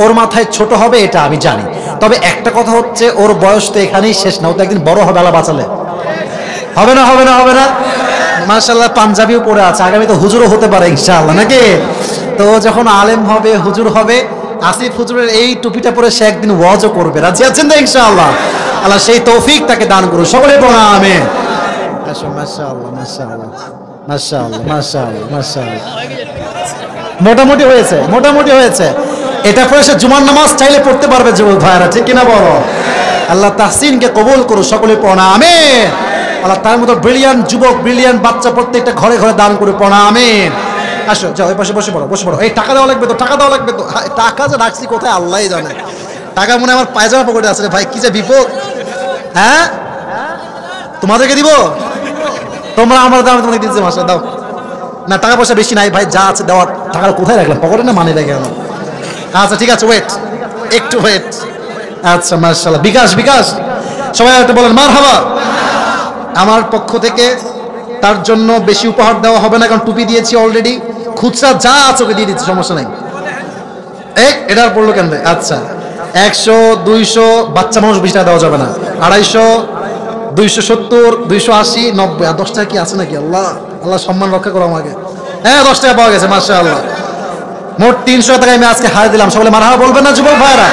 ওর মাথায় ছোট হবে, এটা আমি জানি। তবে একটা কথা হচ্ছে, ওর বয়স তো এখানেই শেষ না, ও তো একদিন বড় হবে, আল্লাহ বাঁচালে। হবে না হবে না হবে না? মাশাআল্লাহ, পাঞ্জাবিও পরে আছে, আগামী তো হুজুরও হতে পারে ইনশাআল্লাহ, নাকি? তো যখন আলেম হবে, হুজুর হবে, আসিফ হুজুরের এই টুপিটা পরে সে একদিন ওয়াজও করবে, রাজি আছেন না ইনশাআল্লাহ? আল্লাহ সেই তৌফিক তাকে দান করুন, সকলে পড়া, আমিন। মাশাআল্লাহ মাশাআল্লাহ মাশাআল্লাহ মাশাআল্লাহ মাশাআল্লাহ মাশাআল্লাহ। মোটামুটি হয়েছে, মোটামুটি হয়েছে। এটা পরে সে জুমার নামাজ চাইলে পড়তে পারবে যুবক ভাইরা, ঠিক কিনা বলো? আল্লাহ তাহসিনকে কবুল করুন, সকলে পড়া আমিন। আল্লাহ তার মতো ব্রিলিয়ান্ট যুবক, ব্রিলিয়ান্ট বাচ্চা প্রত্যেকটা ঘরে ঘরে দান করে পড়া আমিন। আসো যাও, ওই পাশে বসে পড়ো, বসে পড়ো। এই টাকা দেওয়া লাগবে তো, টাকা দেওয়া লাগবে তো। টাকা যে রাখছি কোথায় আল্লাহই জানে। টাকা মনে আমার পায়জামা পকেটে আছে রে ভাই, কি যে বিপদ। হ্যাঁ তোমাদেরকে দিব, তোমরা আমার দাম তোমাকে দিচ্ছে মাসে দাও না। টাকা পয়সা বেশি নাই ভাই, যা আছে দেওয়ার। টাকা কোথায় রাখলাম, পকেটে না মানে রেখে গেলাম। আচ্ছা ঠিক আছে, ওয়েট, একটু ওয়েট। আচ্ছা মাশাআল্লাহ, বিকাশ, বিকাশ সবাই একটা বলেন মারহাবা। আমার পক্ষ থেকে তার জন্য বেশি উপহার দেওয়া হবে না, কারণ টুপি দিয়েছি অলরেডি। খুচরা যা আছে ওকে দিয়ে দিচ্ছি, সমস্যা নাই। এটা আর পড়লো কেন ভাই? আচ্ছা 100, 200, বাচ্চা মানুষ বেশি টাকা দেওয়া যাবে না। 250, 270, 280, 90 আর 10 টাকা কি আছে নাকি? আল্লাহ আল্লাহ সম্মান রক্ষা করো আমাকে। হ্যাঁ 10 টাকা পাওয়া গেছে মাশাআল্লাহ। মোট 300 টাকা আমি আজকে হারিয়ে দিলাম। সকলে মারহাবা বলবেন না যুবক ভাইরা?